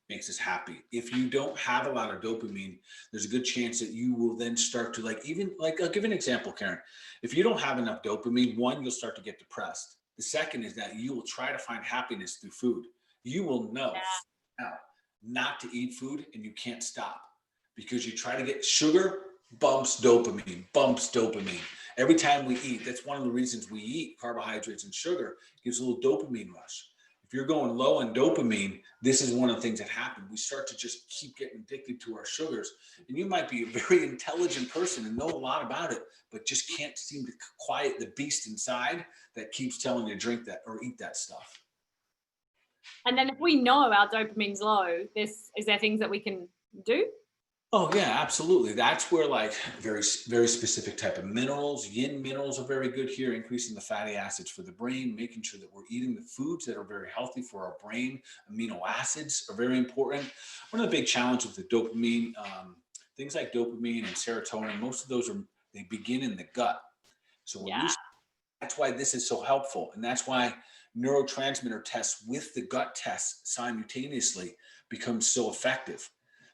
makes us happy. If you don't have a lot of dopamine, there's a good chance that you will then start to I'll give an example, Karen. If you don't have enough dopamine, one, you'll start to get depressed. The second is that you will try to find happiness through food. You will know now not to eat food and you can't stop because you try to get sugar, bumps dopamine. Every time we eat, that's one of the reasons we eat carbohydrates and sugar, gives a little dopamine rush. If you're going low on dopamine, this is one of the things that happen. We start to just keep getting addicted to our sugars. And you might be a very intelligent person and know a lot about it, but just can't seem to quiet the beast inside that keeps telling you to drink that or eat that stuff. And then if we know our dopamine's low, is there things that we can do? Oh yeah, absolutely. That's where like very, very specific type of minerals, yin minerals are very good here, increasing the fatty acids for the brain, making sure that we're eating the foods that are very healthy for our brain. Amino acids are very important. One of the big challenges with the dopamine, things like dopamine and serotonin, most of those they begin in the gut. So that's why this is so helpful. And that's why neurotransmitter tests with the gut tests simultaneously becomes so effective.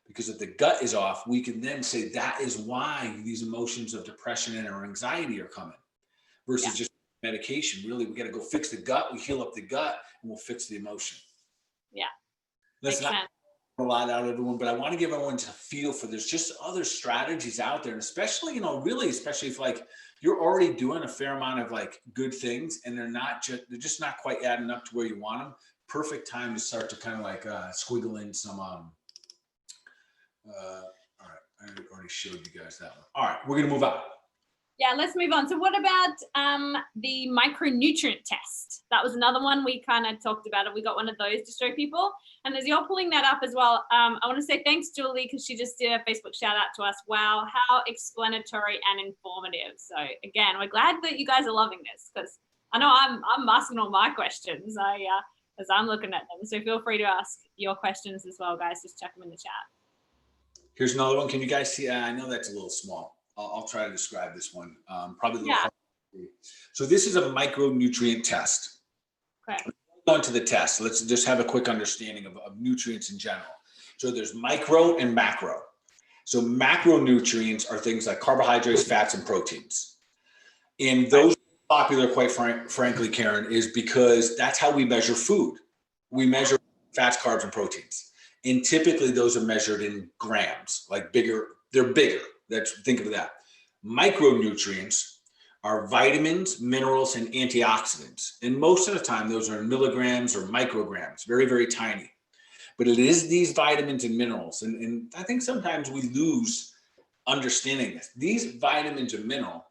Because if the gut is off, we can then say that is why these emotions of depression and or anxiety are coming versus just medication. Really, we got to go fix the gut. We heal up the gut and we'll fix the emotion. Yeah. Let's not a lot out of everyone, but I want to give everyone a feel for there's just other strategies out there. And especially, especially if like you're already doing a fair amount of like good things and they're just not quite adding up to where you want them. Perfect time to start to kind of like squiggle in some all right, I already showed you guys that one. All right, we're gonna move on. Yeah, let's move on. So what about the micronutrient test? That was another one we kind of talked about, and we got one of those to show people. And as you're pulling that up as well, I want to say thanks, Julie, because she just did a Facebook shout out to us. Wow, how explanatory and informative. So again, we're glad that you guys are loving this because I know I'm asking all my questions as I'm looking at them. So feel free to ask your questions as well, guys. Just check them in the chat. Here's another one. Can you guys see? I know that's a little small. I'll try to describe this one. Probably a little hard. So this is a micronutrient test. Okay. Go into the test. Let's just have a quick understanding of nutrients in general. So there's micro and macro. So macronutrients are things like carbohydrates, fats, and proteins. And those are popular, quite frankly, Karen, is because that's how we measure food. We measure fats, carbs, and proteins. And typically those are measured in grams, like bigger, they're bigger. Think of that. Micronutrients are vitamins, minerals, and antioxidants. And most of the time, those are in milligrams or micrograms, very, very tiny. But it is these vitamins and minerals. And I think sometimes we lose understanding this. These vitamins and minerals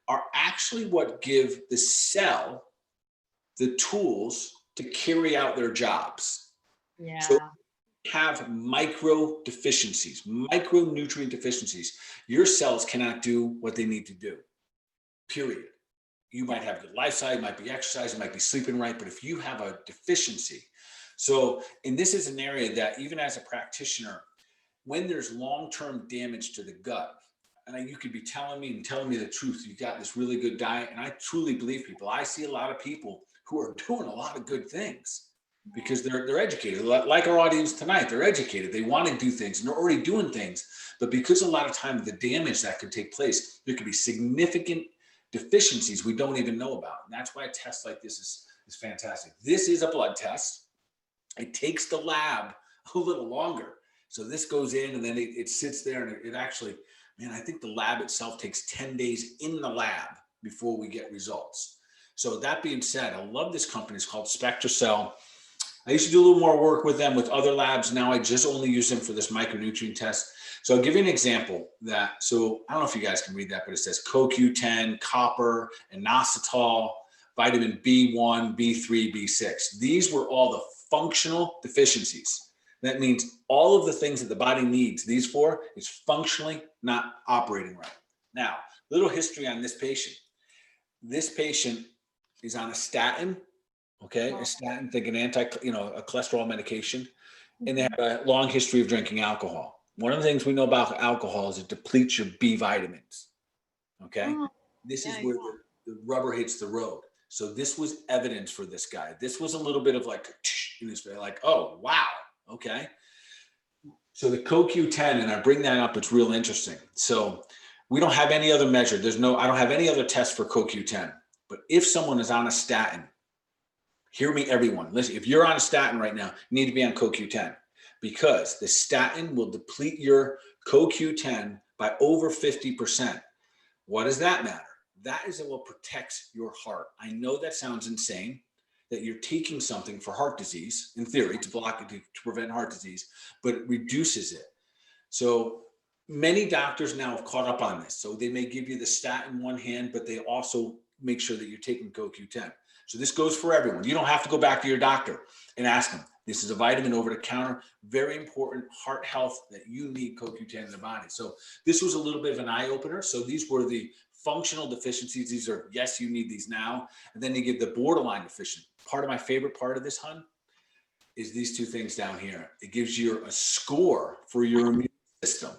are actually what give the cell the tools to carry out their jobs. Yeah. So have micro deficiencies, micronutrient deficiencies, your cells cannot do what they need to do, period. You might have good lifestyle, you might be exercising, you might be sleeping right, but if you have a deficiency, and this is an area that even as a practitioner, when there's long-term damage to the gut, and you could be telling me the truth, you got this really good diet, and I truly believe people. I see a lot of people who are doing a lot of good things because they're educated. Like our audience tonight, they're educated. They want to do things and they're already doing things. But because a lot of time the damage that could take place, there could be significant deficiencies we don't even know about. And that's why a test like this is fantastic. This is a blood test. It takes the lab a little longer. So this goes in and then it sits there and it actually, I think the lab itself takes 10 days in the lab before we get results. So that being said, I love this company. It's called SpectraCell. I used to do a little more work with them with other labs. Now I just only use them for this micronutrient test. So I'll give you an example so I don't know if you guys can read that, but it says CoQ10, copper, inositol, vitamin B1, B3, B6. These were all the functional deficiencies. That means all of the things that the body needs these for is functionally not operating right. Now, little history on this patient. This patient is on a statin, okay? A statin, think an a cholesterol medication, and they have a long history of drinking alcohol. One of the things we know about alcohol is it depletes your B vitamins, okay? This is where the rubber hits the road. So this was evidence for this guy. This was a little bit of like, like, oh, wow, okay. So the CoQ10, and I bring that up, it's real interesting. So we don't have any other measure. I don't have any other test for CoQ10. But if someone is on a statin, hear me, everyone. Listen, if you're on a statin right now, you need to be on CoQ10 because the statin will deplete your CoQ10 by over 50%. What does that matter? That is what protects your heart. I know that sounds insane, that you're taking something for heart disease, in theory, to block it, to prevent heart disease, but it reduces it. So many doctors now have caught up on this. So they may give you the statin in one hand, but they also make sure that you're taking CoQ10. So this goes for everyone. You don't have to go back to your doctor and ask them. This is a vitamin over the counter, very important heart health that you need CoQ10 in the body. So this was a little bit of an eye opener. So these were the functional deficiencies. These are, yes, you need these now. And then you give the borderline deficient. Part of my favorite part of this, hun, is these two things down here. It gives you a score for your immune system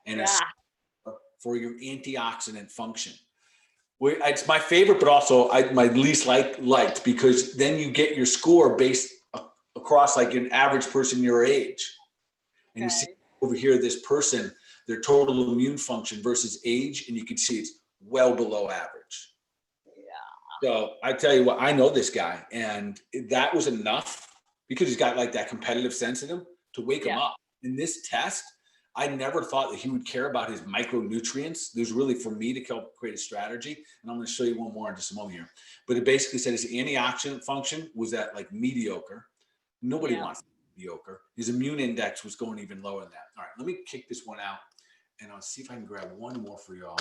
and a score for your antioxidant function. It's my favorite, but also my least liked because then you get your score based across like an average person your age. And you see over here, this person, their total immune function versus age, and you can see it's well below average. Yeah. So I tell you what, I know this guy, and that was enough because he's got like that competitive sense in him to wake him up. In this test, I never thought that he would care about his micronutrients. There's really for me to help create a strategy. And I'm going to show you one more in just a moment here. But it basically said his antioxidant function was at like mediocre. Nobody wants mediocre. His immune index was going even lower than that. All right, let me kick this one out and I'll see if I can grab one more for y'all.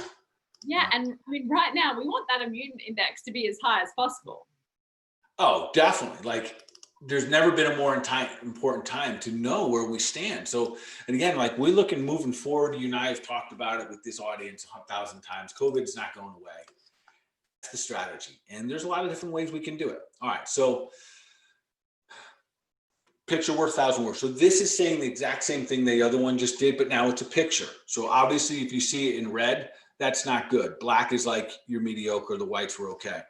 Yeah, and I mean, right now we want that immune index to be as high as possible. Oh, definitely. Like, there's never been a more important time to know where we stand. So, and again, like we're looking moving forward. You and I have talked about it with this audience 1,000 times. COVID is not going away. That's the strategy. And there's a lot of different ways we can do it. All right. So picture worth 1,000 words. So this is saying the exact same thing the other one just did, but now it's a picture. So obviously if you see it in red, that's not good. Black is like you're mediocre. The whites were okay.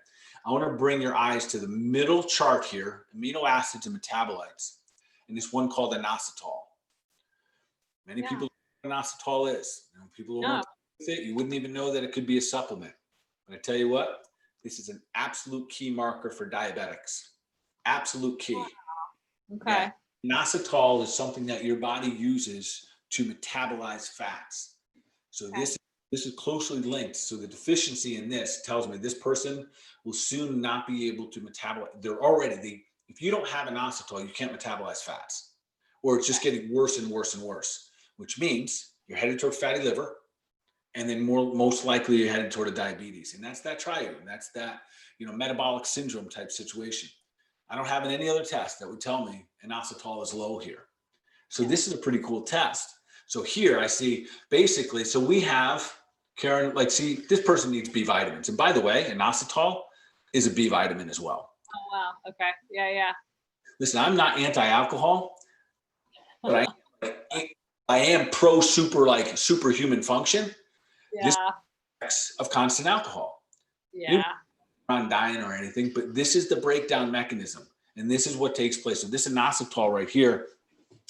I want to bring your eyes to the middle chart here, amino acids and metabolites, and this one called inositol. Many people don't know what inositol is. You know, people don't know with it. You wouldn't even know that it could be a supplement. But I tell you what, this is an absolute key marker for diabetics. Absolute key. Okay. Yeah. Inositol is something that your body uses to metabolize fats. So this is closely linked. So the deficiency in this tells me this person will soon not be able to metabolize. They're already, if you don't have inositol, you can't metabolize fats, or it's just getting worse and worse and worse, which means you're headed toward fatty liver. And then most likely you're headed toward a diabetes. And that's that triad. That's that, metabolic syndrome type situation. I don't have any other test that would tell me inositol is low here. So this is a pretty cool test. So here I see basically, so we have, Karen, like, see, this person needs B vitamins. And by the way, inositol is a B vitamin as well. Oh, wow. Okay. Yeah. Listen, I'm not anti-alcohol, but I am pro superhuman function. Yeah. This of constant alcohol. Yeah. On dying or anything, but this is the breakdown mechanism. And this is what takes place. So this inositol right here,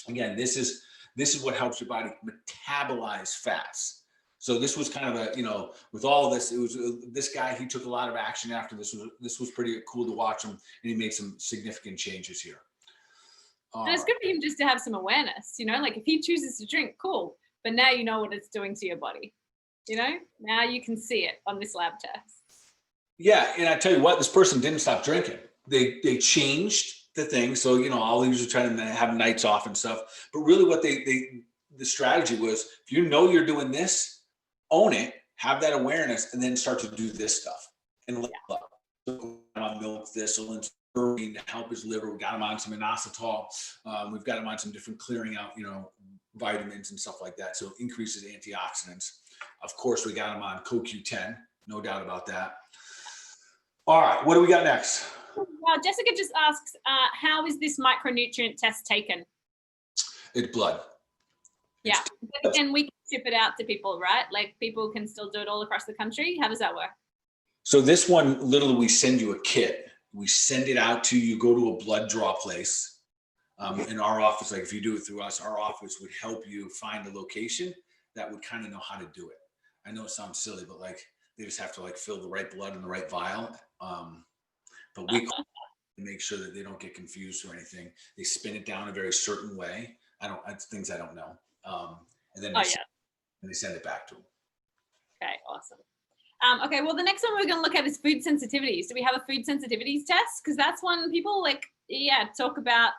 again, this is what helps your body metabolize fats. So this was kind of with all of this, it was this guy, he took a lot of action after this. This was pretty cool to watch him, and he made some significant changes here. And it's good for him just to have some awareness, like if he chooses to drink, cool. But now you know what it's doing to your body. Now you can see it on this lab test. Yeah, and I tell you what, this person didn't stop drinking. They changed the thing. So, all these are trying to have nights off and stuff. But really what the strategy was, if you're doing this, own it, have that awareness, and then start to do this stuff. And milk thistle and to help his liver. We got him on some inositol. We've got him on some different clearing out, vitamins and stuff like that. So it increases antioxidants. Of course, we got him on CoQ10, no doubt about that. All right, what do we got next? Jessica just asks, how is this micronutrient test taken? It's blood. Yeah, and we can ship it out to people, right? Like people can still do it all across the country. How does that work? So this one, literally, we send you a kit. We send it out to you, go to a blood draw place. In our office, like if you do it through us, our office would help you find a location that would kind of know how to do it. I know it sounds silly, but like they just have to like fill the right blood in the right vial. But we make sure that they don't get confused or anything. They spin it down a very certain way. It's things I don't know. And then they send it back to them. Okay, awesome. Okay, well, the next one we're going to look at is food sensitivities. Do we have a food sensitivities test? Because that's one people talk about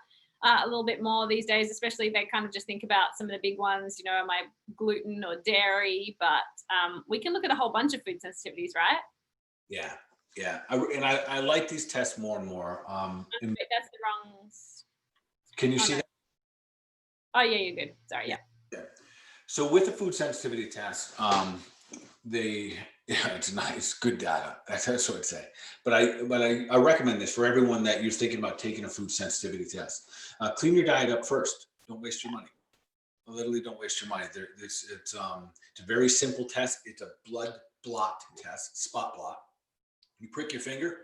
a little bit more these days, especially they kind of just think about some of the big ones, am I gluten or dairy? But we can look at a whole bunch of food sensitivities, right? Yeah. I like these tests more and more. That's the wrong. Can you see that? Oh, yeah, you're good. Sorry, yeah. So with the food sensitivity test, it's nice, good data. That's what I'd say. But I recommend this for everyone that you're thinking about taking a food sensitivity test. Clean your diet up first. Don't waste your money. Literally, don't waste your money. It's a very simple test. It's a blood blot test, spot blot. You prick your finger,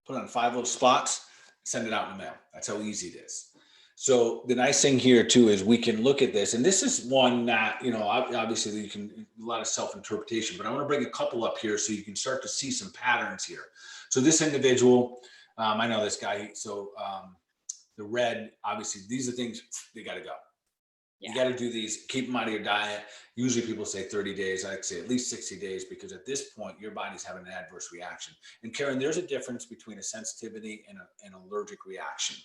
put on 5 little spots, send it out in the mail. That's how easy it is. So the nice thing here too is we can look at this, and this is one that, obviously you can, a lot of self-interpretation, but I want to bring a couple up here so you can start to see some patterns here. So this individual, I know this guy, so the red, obviously these are things, they got to go. Yeah. You got to do these, keep them out of your diet. Usually people say 30 days. I'd say at least 60 days, because at this point, your body's having an adverse reaction. And Karen, there's a difference between a sensitivity and an allergic reaction.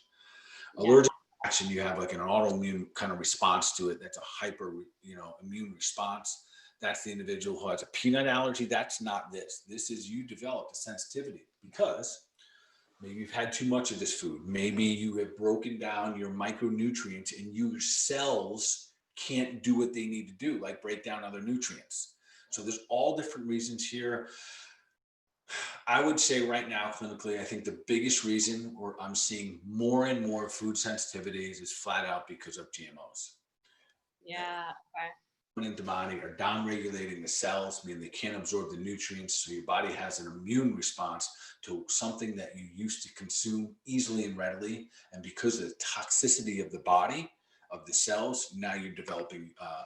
Yeah. Allergic reaction, you have like an autoimmune kind of response to it. That's a hyper, immune response. That's the individual who has a peanut allergy. That's not this. This is you developed a sensitivity because maybe you've had too much of this food. Maybe you have broken down your micronutrients and your cells can't do what they need to do, like break down other nutrients. So there's all different reasons here. I would say right now, clinically, I think the biggest reason where I'm seeing more and more food sensitivities is flat out because of GMOs. Yeah, okay. Into body are down-regulating the cells, meaning they can't absorb the nutrients, so your body has an immune response to something that you used to consume easily and readily, and because of the toxicity of the body, of the cells, now you're developing a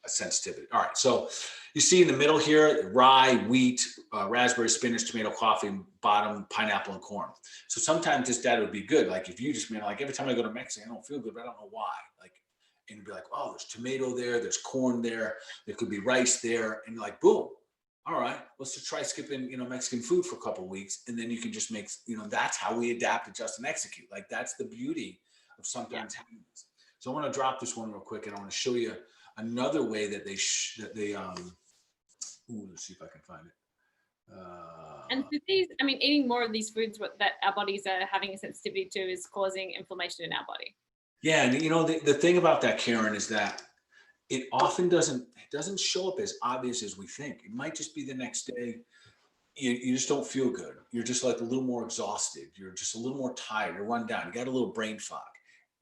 sensitivity. All right, so you see in the middle here, rye, wheat, raspberry, spinach, tomato, coffee, bottom, pineapple, and corn. So sometimes this data would be good. Like if you just like every time I go to Mexico, I don't feel good, but I don't know why. And you'd be like, oh, there's tomato there, there's corn there could be rice there, and you're like, boom. All right, let's just try skipping, Mexican food for a couple of weeks, and then you can just make, that's how we adapt, adjust, and execute. Like that's the beauty of sometimes having this. So I want to drop this one real quick, and I want to show you another way that let's see if I can find it. And for these, eating more of these foods that our bodies are having a sensitivity to is causing inflammation in our body. Yeah, and the thing about that, Karen, is that it often doesn't show up as obvious as we think. It might just be the next day. You just don't feel good. You're just like a little more exhausted. You're just a little more tired. You're run down. You got a little brain fog.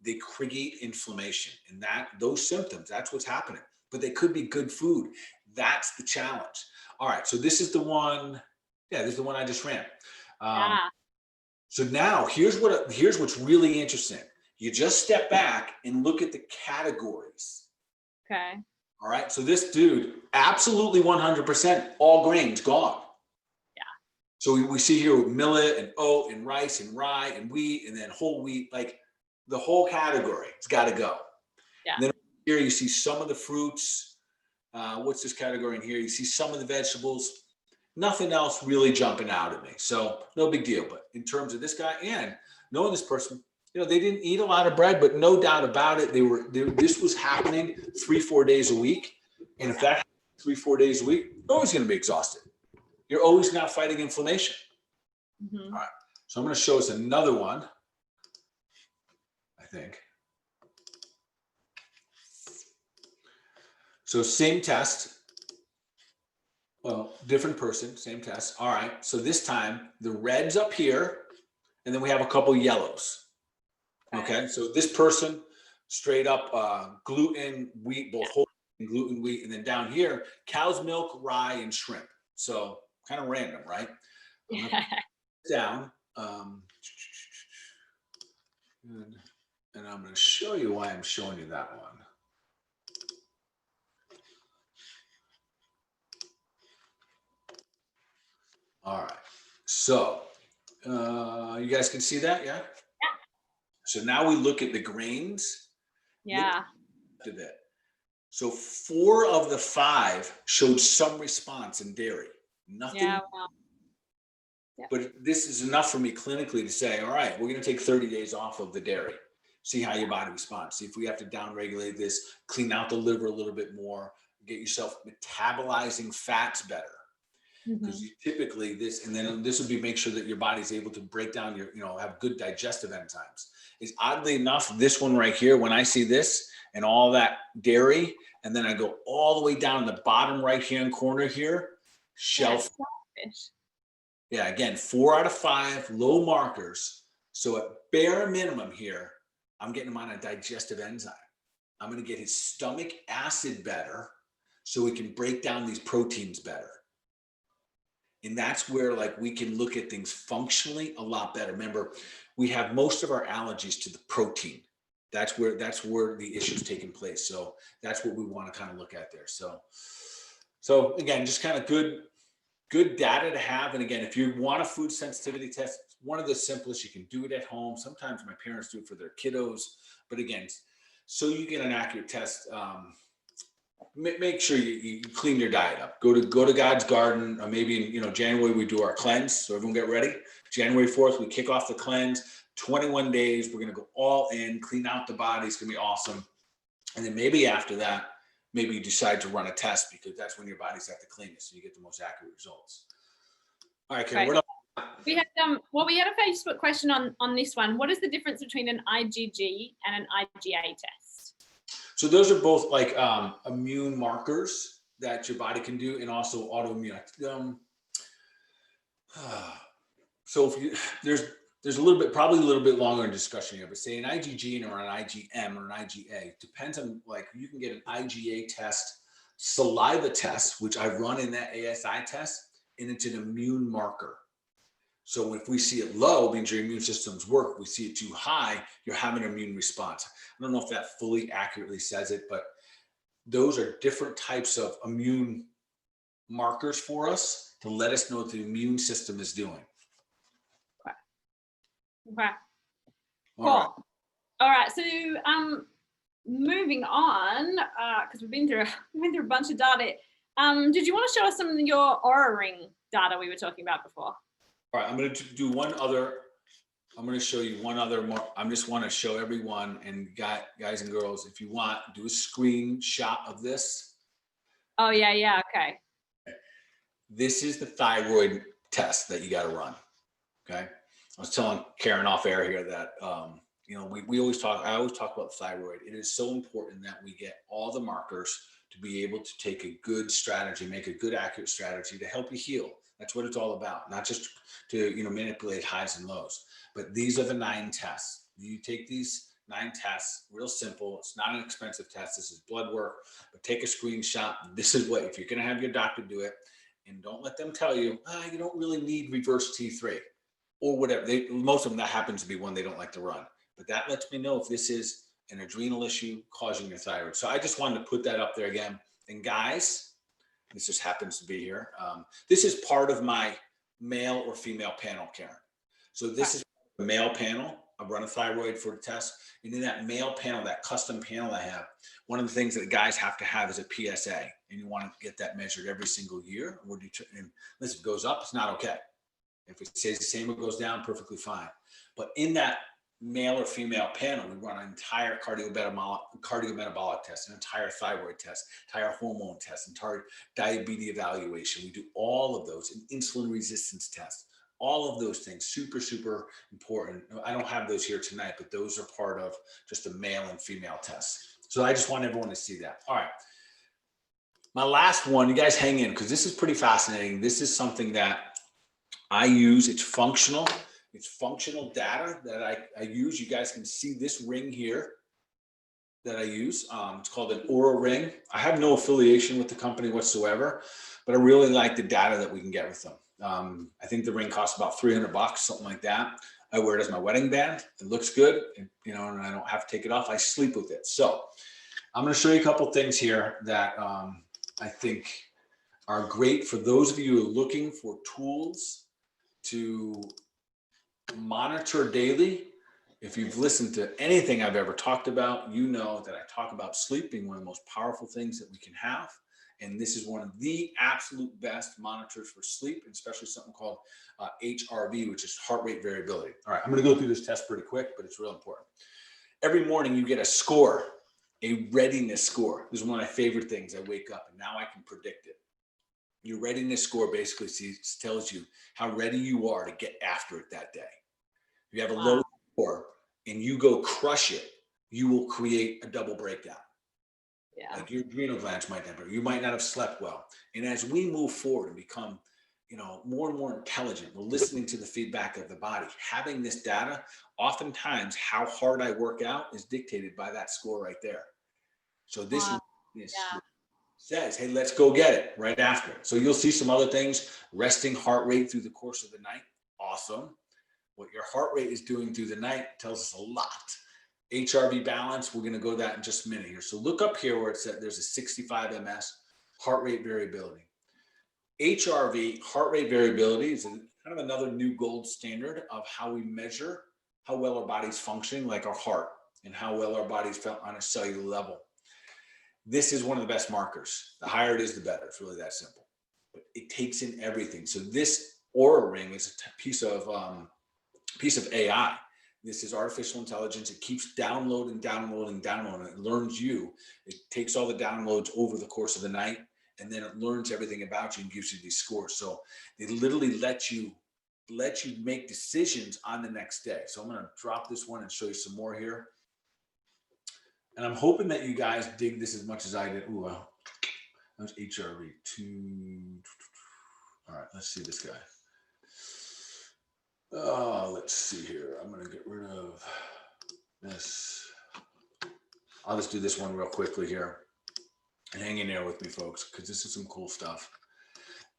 They create inflammation, and those symptoms, that's what's happening. But they could be good food. That's the challenge. All right, so this is the one. Yeah, this is the one I just ran. So now here's what's really interesting. You just step back and look at the categories. Okay. All right. So this dude, absolutely 100%, all grains gone. Yeah. So we see here with millet and oat and rice and rye and wheat and then whole wheat, like the whole category. It's got to go. Yeah. And then here you see some of the fruits. What's this category in here? You see some of the vegetables. Nothing else really jumping out at me. So no big deal. But in terms of this guy and knowing this person, they didn't eat a lot of bread, but no doubt about it, this was happening 3-4 days a week. And if that happens 3-4 days a week, you're always going to be exhausted. You're always not fighting inflammation. Mm-hmm. All right. So I'm going to show us another one, I think. So same test. Well, different person, same test. All right. So this time the red's up here, and then we have a couple yellows. Okay. So this person straight up gluten, wheat, both whole and gluten, wheat, and then down here, cow's milk, rye, and shrimp. So kind of random, right? Down. And I'm going to show you why I'm showing you that one. All right. So you guys can see that, yeah? Yeah. So now we look at the grains. Yeah. Of it. So 4 of the 5 showed some response in dairy. Nothing. Yeah. Wow. Yeah. But this is enough for me clinically to say, all right, we're going to take 30 days off of the dairy. See how your body responds. See if we have to downregulate this, clean out the liver a little bit more, get yourself metabolizing fats better. Because you typically this, and then this would be make sure that your body's able to break down your, have good digestive enzymes. Is oddly enough, this one right here, when I see this and all that dairy, and then I go all the way down in the bottom right-hand corner here, shellfish. Yeah, again, 4 out of 5 low markers. So at bare minimum here, I'm getting him on a digestive enzyme. I'm going to get his stomach acid better so we can break down these proteins better. And that's where like we can look at things functionally a lot better. Remember, we have most of our allergies to the protein. That's where the issue's taking place. So that's what we want to kind of look at there. So again, just kind of good data to have. And again, if you want a food sensitivity test, it's one of the simplest. You can do it at home. Sometimes my parents do it for their kiddos. But again, so you get an accurate test, make sure you clean your diet up. Go to God's garden. Or maybe in January we do our cleanse. So everyone get ready. January 4th we kick off the cleanse. 21 days. We're going to go all in, clean out the body. It's going to be awesome. And then maybe after that, maybe you decide to run a test because that's when your body's at the cleanest and you get the most accurate results. All right, Karen. We had we had a Facebook question on this one. What is the difference between an IgG and an IgA test? So those are both like immune markers that your body can do, and also autoimmune. So there's probably a little bit longer in discussion here, but say an IgG or an IgM or an IgA depends on, like, you can get an IgA test, saliva test, which I run in that ASI test, and it's an immune marker. So if we see it low, means your immune system's work. We see it too high, you're having an immune response. I don't know if that fully accurately says it, but those are different types of immune markers for us to let us know what the immune system is doing. Okay. Cool. All right. So moving on, because we've been through a bunch of data. Did you want to show us some of your Oura Ring data we were talking about before? All right, I'm going to do one other. I'm going to show you one other more. I just want to show everyone, and guys and girls, if you want, do a screenshot of this. Oh yeah. Okay. This is the thyroid test that you got to run. Okay. I was telling Karen off air here that we always talk. I always talk about thyroid. It is so important that we get all the markers to be able to take a good strategy, make a good, accurate strategy to help you heal. That's what it's all about. Not just to manipulate highs and lows, but these are the 9 tests. You take these 9 tests, real simple. It's not an expensive test. This is blood work, but take a screenshot. This is what, if you're going to have your doctor do it, and don't let them tell you, you don't really need reverse T3 or whatever. Most of them, that happens to be one they don't like to run, but that lets me know if this is an adrenal issue causing your thyroid. So I just wanted to put that up there again. And guys, this just happens to be here. This is part of my male or female panel, Karen. So this is the male panel. I run a thyroid for the test. And in that male panel, that custom panel I have, one of the things that guys have to have is a PSA. And you want to get that measured every single year. And if it goes up, it's not okay. If it stays the same or goes down, perfectly fine. But in that male or female panel, we run an entire cardiometabolic test, an entire thyroid test, entire hormone test, entire diabetes evaluation. We do all of those, an insulin resistance test, All of those things, super, super important. I don't have those here tonight, but those are part of just the male and female tests. So I just want everyone to see that. All right. My last one, you guys hang in because this is pretty fascinating. This is something that I use. It's functional. It's functional data that I use. You guys can see this ring here that I use. It's called an Oura ring. I have no affiliation with the company whatsoever, but I really like the data that we can get with them. I think the ring costs about $300, something like that. I wear it as my wedding band. It looks good, and I don't have to take it off. I sleep with it. So I'm going to show you a couple things here that I think are great for those of you who are looking for tools to monitor daily. If you've listened to anything I've ever talked about, you know that I talk about sleep being one of the most powerful things that we can have. And this is one of the absolute best monitors for sleep, especially something called HRV, which is heart rate variability. All right, I'm going to go through this test pretty quick, but it's real important. Every morning you get a score, a readiness score. This is one of my favorite things. I wake up and now I can predict it. Your readiness score basically tells you how ready you are to get after it that day. If you have a low score and you go crush it, you will create a double breakdown. Yeah. Like your adrenal glands might not, you might not have slept well. And as we move forward and become, more and more intelligent, we're listening to the feedback of the body. Having this data, oftentimes how hard I work out is dictated by that score right there. So this says, hey, let's go get it right after. So you'll see some other things, resting heart rate through the course of the night. Awesome. What your heart rate is doing through the night tells us a lot. HRV balance, we're going to go to that in just a minute here. So look up here where it said there's a 65 ms heart rate variability. HRV, heart rate variability, is kind of another new gold standard of how we measure how well our body's functioning, like our heart, and how well our body's felt on a cellular level. This is one of the best markers. The higher it is, the better. It's really that simple. But it takes in everything. So this Oura ring is a piece of AI. This is artificial intelligence. It keeps downloading. It learns you. It takes all the downloads over the course of the night, and then it learns everything about you and gives you these scores. So they literally let you make decisions on the next day. So I'm going to drop this one and show you some more here. And I'm hoping that you guys dig this as much as I did. Ooh, wow. That was HRV 2. All right, let's see this guy. Let's see here. I'm going to get rid of this. I'll just do this one real quickly here. And hang in there with me, folks, because this is some cool stuff.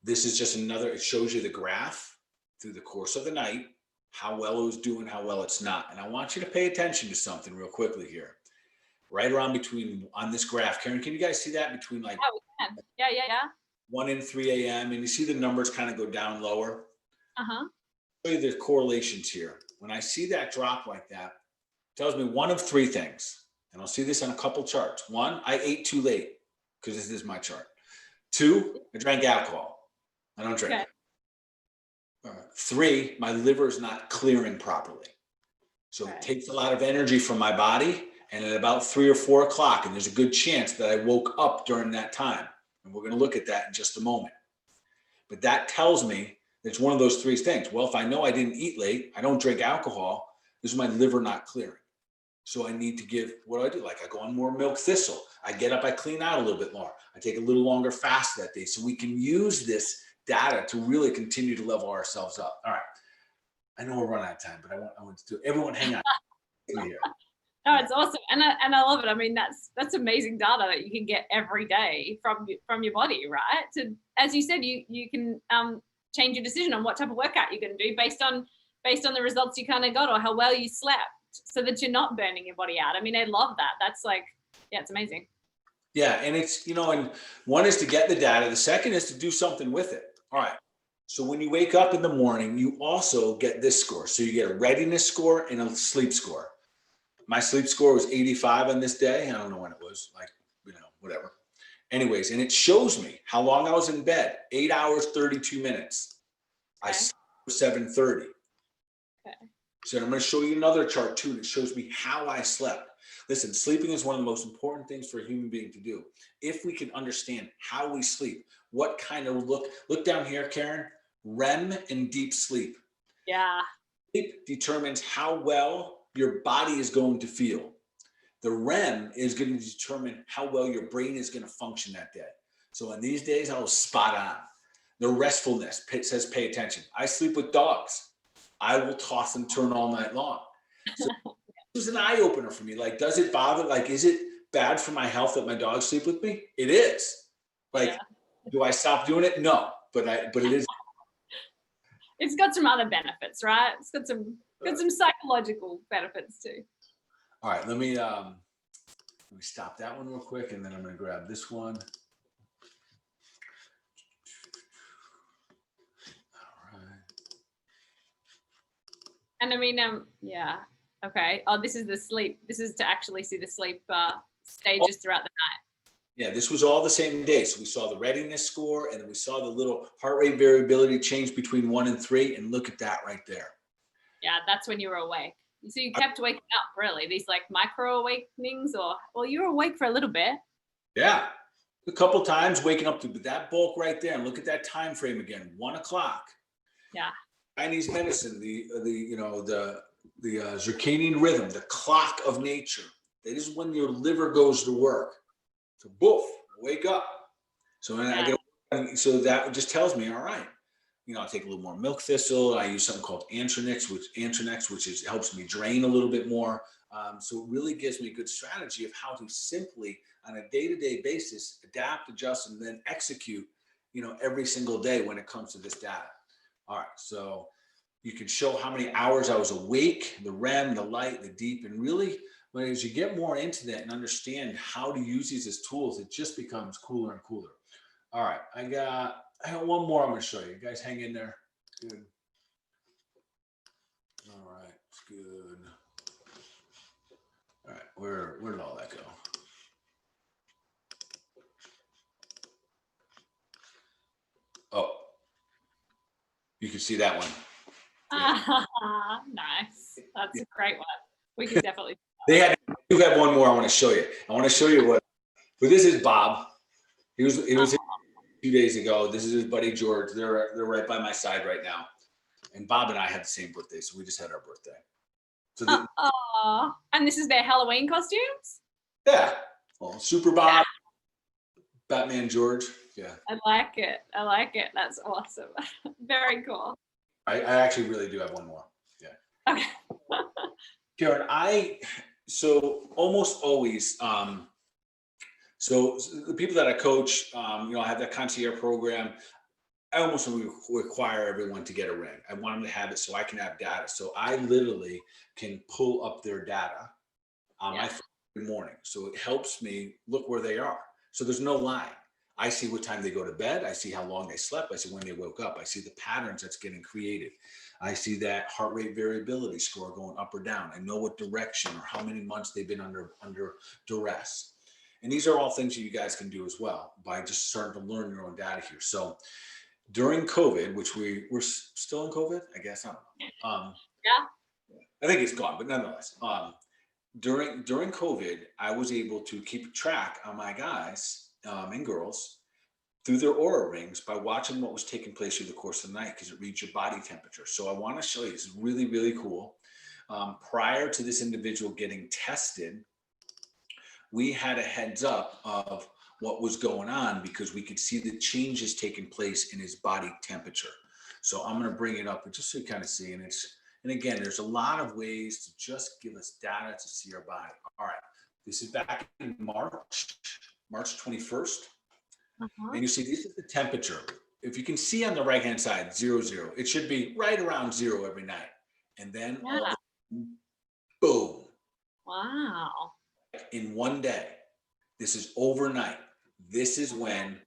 This is just another, it shows you the graph through the course of the night, how well it was doing, how well it's not. And I want you to pay attention to something real quickly here. Right around on this graph. Karen, can you guys see that between like we can. Yeah. 1 and 3 a.m. and you see the numbers kind of go down lower? Uh-huh. Show you the correlations here. When I see that drop like that, it tells me one of 3 things. And I'll see this on a couple charts. 1, I ate too late because this is my chart. 2, I drank alcohol. I don't drink. Okay. 3, my liver is not clearing properly. So It takes a lot of energy from my body. And at about 3 or 4 o'clock, and there's a good chance that I woke up during that time. And we're going to look at that in just a moment. But that tells me that it's one of those 3 things. Well, if I know I didn't eat late, I don't drink alcohol, this is my liver not clearing. So I need to give, what do I do? Like I go on more milk thistle. I get up, I clean out a little bit more. I take a little longer fast that day. So we can use this data to really continue to level ourselves up. All right. I know we're running out of time, but I want to do it. Everyone hang on. Here. No, it's awesome, and I love it. I mean, that's amazing data that you can get every day from your body, right? So, as you said, you can change your decision on what type of workout you're going to do based on the results you kind of got or how well you slept, so that you're not burning your body out. I mean, I love that. That's like, yeah, it's amazing. Yeah, and it's and one is to get the data. The second is to do something with it. All right. So when you wake up in the morning, you also get this score. So you get a readiness score and a sleep score. My sleep score was 85 on this day. I don't know when it was, like, whatever. Anyways, and it shows me how long I was in bed, 8 hours, 32 minutes. Okay. I slept for 7:30. Okay. So I'm going to show you another chart too, that shows me how I slept. Listen, sleeping is one of the most important things for a human being to do. If we can understand how we sleep, what kind of look down here, Karen, REM and deep sleep. Yeah. Sleep determines how well your body is going to feel. The REM is going to determine how well your brain is going to function that day. So in these days, I was spot on. The restfulness says pay attention. I sleep with dogs. I will toss and turn all night long. So it was an eye opener for me. Like, does it bother? Like, is it bad for my health that my dogs sleep with me? It is. Like, do I stop doing it? No, but it is. It's got some other benefits, right? It's got some psychological benefits too. All right, let me stop that one real quick, and then I'm going to grab this one. All right. And I mean, yeah, okay. Oh, this is the sleep. This is to actually see the sleep stages throughout the night. Yeah, this was all the same day. So we saw the readiness score, and then we saw the little heart rate variability change between 1 and 3, and look at that right there. Yeah, that's when you were awake. So you kept waking up, really? These like micro awakenings, or well, you were awake for a little bit. Yeah, a couple times waking up to that bulk right there, and look at that time frame again, 1 o'clock. Yeah. Chinese medicine, the circadian rhythm, the clock of nature. That is when your liver goes to work. So boof, wake up. So so that just tells me, all right, I take a little more milk thistle. I use something called Antranex, which helps me drain a little bit more. So it really gives me a good strategy of how to simply, on a day-to-day basis, adapt, adjust, and then execute, every single day when it comes to this data. All right, so you can show how many hours I was awake, the REM, the light, the deep, and really, as you get more into that and understand how to use these as tools, it just becomes cooler and cooler. All right, I got one more I'm going to show you. You guys hang in there. Good. All right, it's good. All right, where did all that go? Oh, you can see that one. Yeah. Nice. That's a great one. We can definitely. You have one more I want to show you. I want to show you but this is Bob. He was here 2 days ago. This is his buddy George. They're right by my side right now. And Bob and I had the same birthday, so we just had our birthday. So and this is their Halloween costumes? Yeah. Well, Super Bob, Batman George. Yeah. I like it. That's awesome. Very cool. I actually really do have one more. Yeah. Okay. Karen, so almost always, so the people that I coach, I have that concierge program. I almost require everyone to get a ring. I want them to have it so I can have data. So I literally can pull up their data on my phone every morning. So it helps me look where they are. So there's no line. I see what time they go to bed. I see how long they slept. I see when they woke up. I see the patterns that's getting created. I see that heart rate variability score going up or down. I know what direction or how many months they've been under duress. And these are all things that you guys can do as well by just starting to learn your own data here. So during COVID, which we're still in COVID, I guess. I don't know. I think it's gone, but nonetheless, during COVID, I was able to keep track on my guys and girls through their Aura rings by watching what was taking place through the course of the night, because it reads your body temperature. So I want to show you, this is really, really cool. Prior to this individual getting tested, we had a heads up of what was going on because we could see the changes taking place in his body temperature. So I'm going to bring it up just so you kind of see. And again, there's a lot of ways to just give us data to see our body. All right. This is back in March 21st. And you see, this is the temperature. If you can see on the right-hand side, 0, 0, it should be right around 0 every night. And then, boom. Wow. In one day. This is overnight. This is when,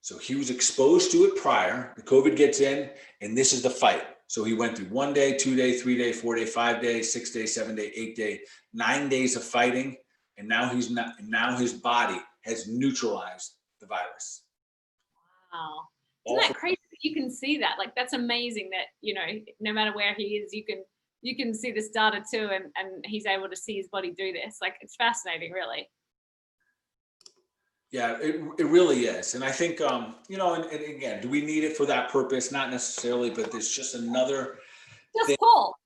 so he was exposed to it prior, the COVID gets in, and this is the fight. So he went through 1 day, 2 day, 3 day, 4 day, 5 day, 6 day, 7 day, 8 day, 9 days of fighting. And now his body has neutralized the virus. Wow. Isn't that crazy that you can see that? Like, that's amazing that, no matter where he is, you can see this data too, and he's able to see his body do this. Like, it's fascinating, really. Yeah, it really is. And I think, and again, do we need it for that purpose? Not necessarily, but there's just another Just cool.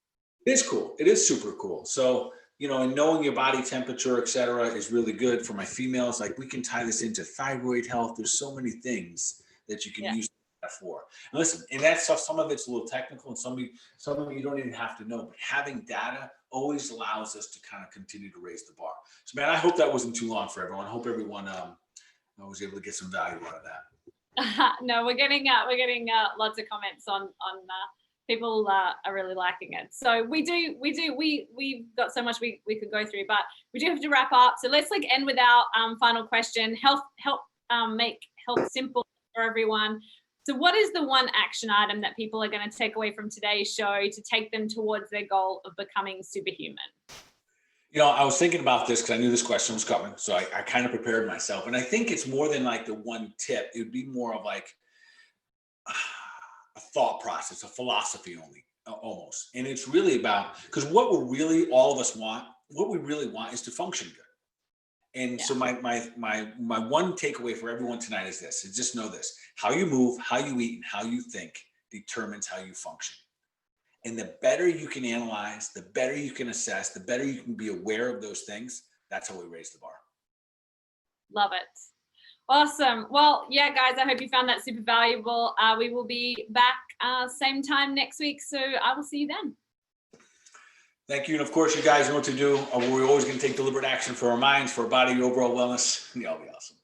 It is cool. It is super cool. So, you know, and knowing your body temperature, et cetera, is really good for my females. Like we can tie this into thyroid health. There's so many things that you can use that for. And listen, and that stuff, some of it's a little technical and some of you don't even have to know, but having data always allows us to kind of continue to raise the bar. So man, I hope that wasn't too long for everyone. I hope everyone was able to get some value out of that. No, we're getting lots of comments on people are really liking it. So we've got so much we could go through, but we do have to wrap up. So let's like end with our final question. Help make health simple for everyone. So what is the one action item that people are going to take away from today's show to take them towards their goal of becoming superhuman? You know, I was thinking about this because I knew this question was coming. So I kind of prepared myself. And I think it's more than like the one tip. It would be more of like a thought process, a philosophy almost. And it's really about, because what we really want is to function good. And so my one takeaway for everyone tonight is this, is just know this: how you move, how you eat, and how you think determines how you function. And the better you can analyze, the better you can assess, the better you can be aware of those things, that's how we raise the bar. Love it. Awesome. Well, yeah, guys, I hope you found that super valuable. We will be back same time next week. So I will see you then. Thank you. And of course, you guys know what to do. We're always going to take deliberate action for our minds, for our body, overall wellness. Y'all be awesome.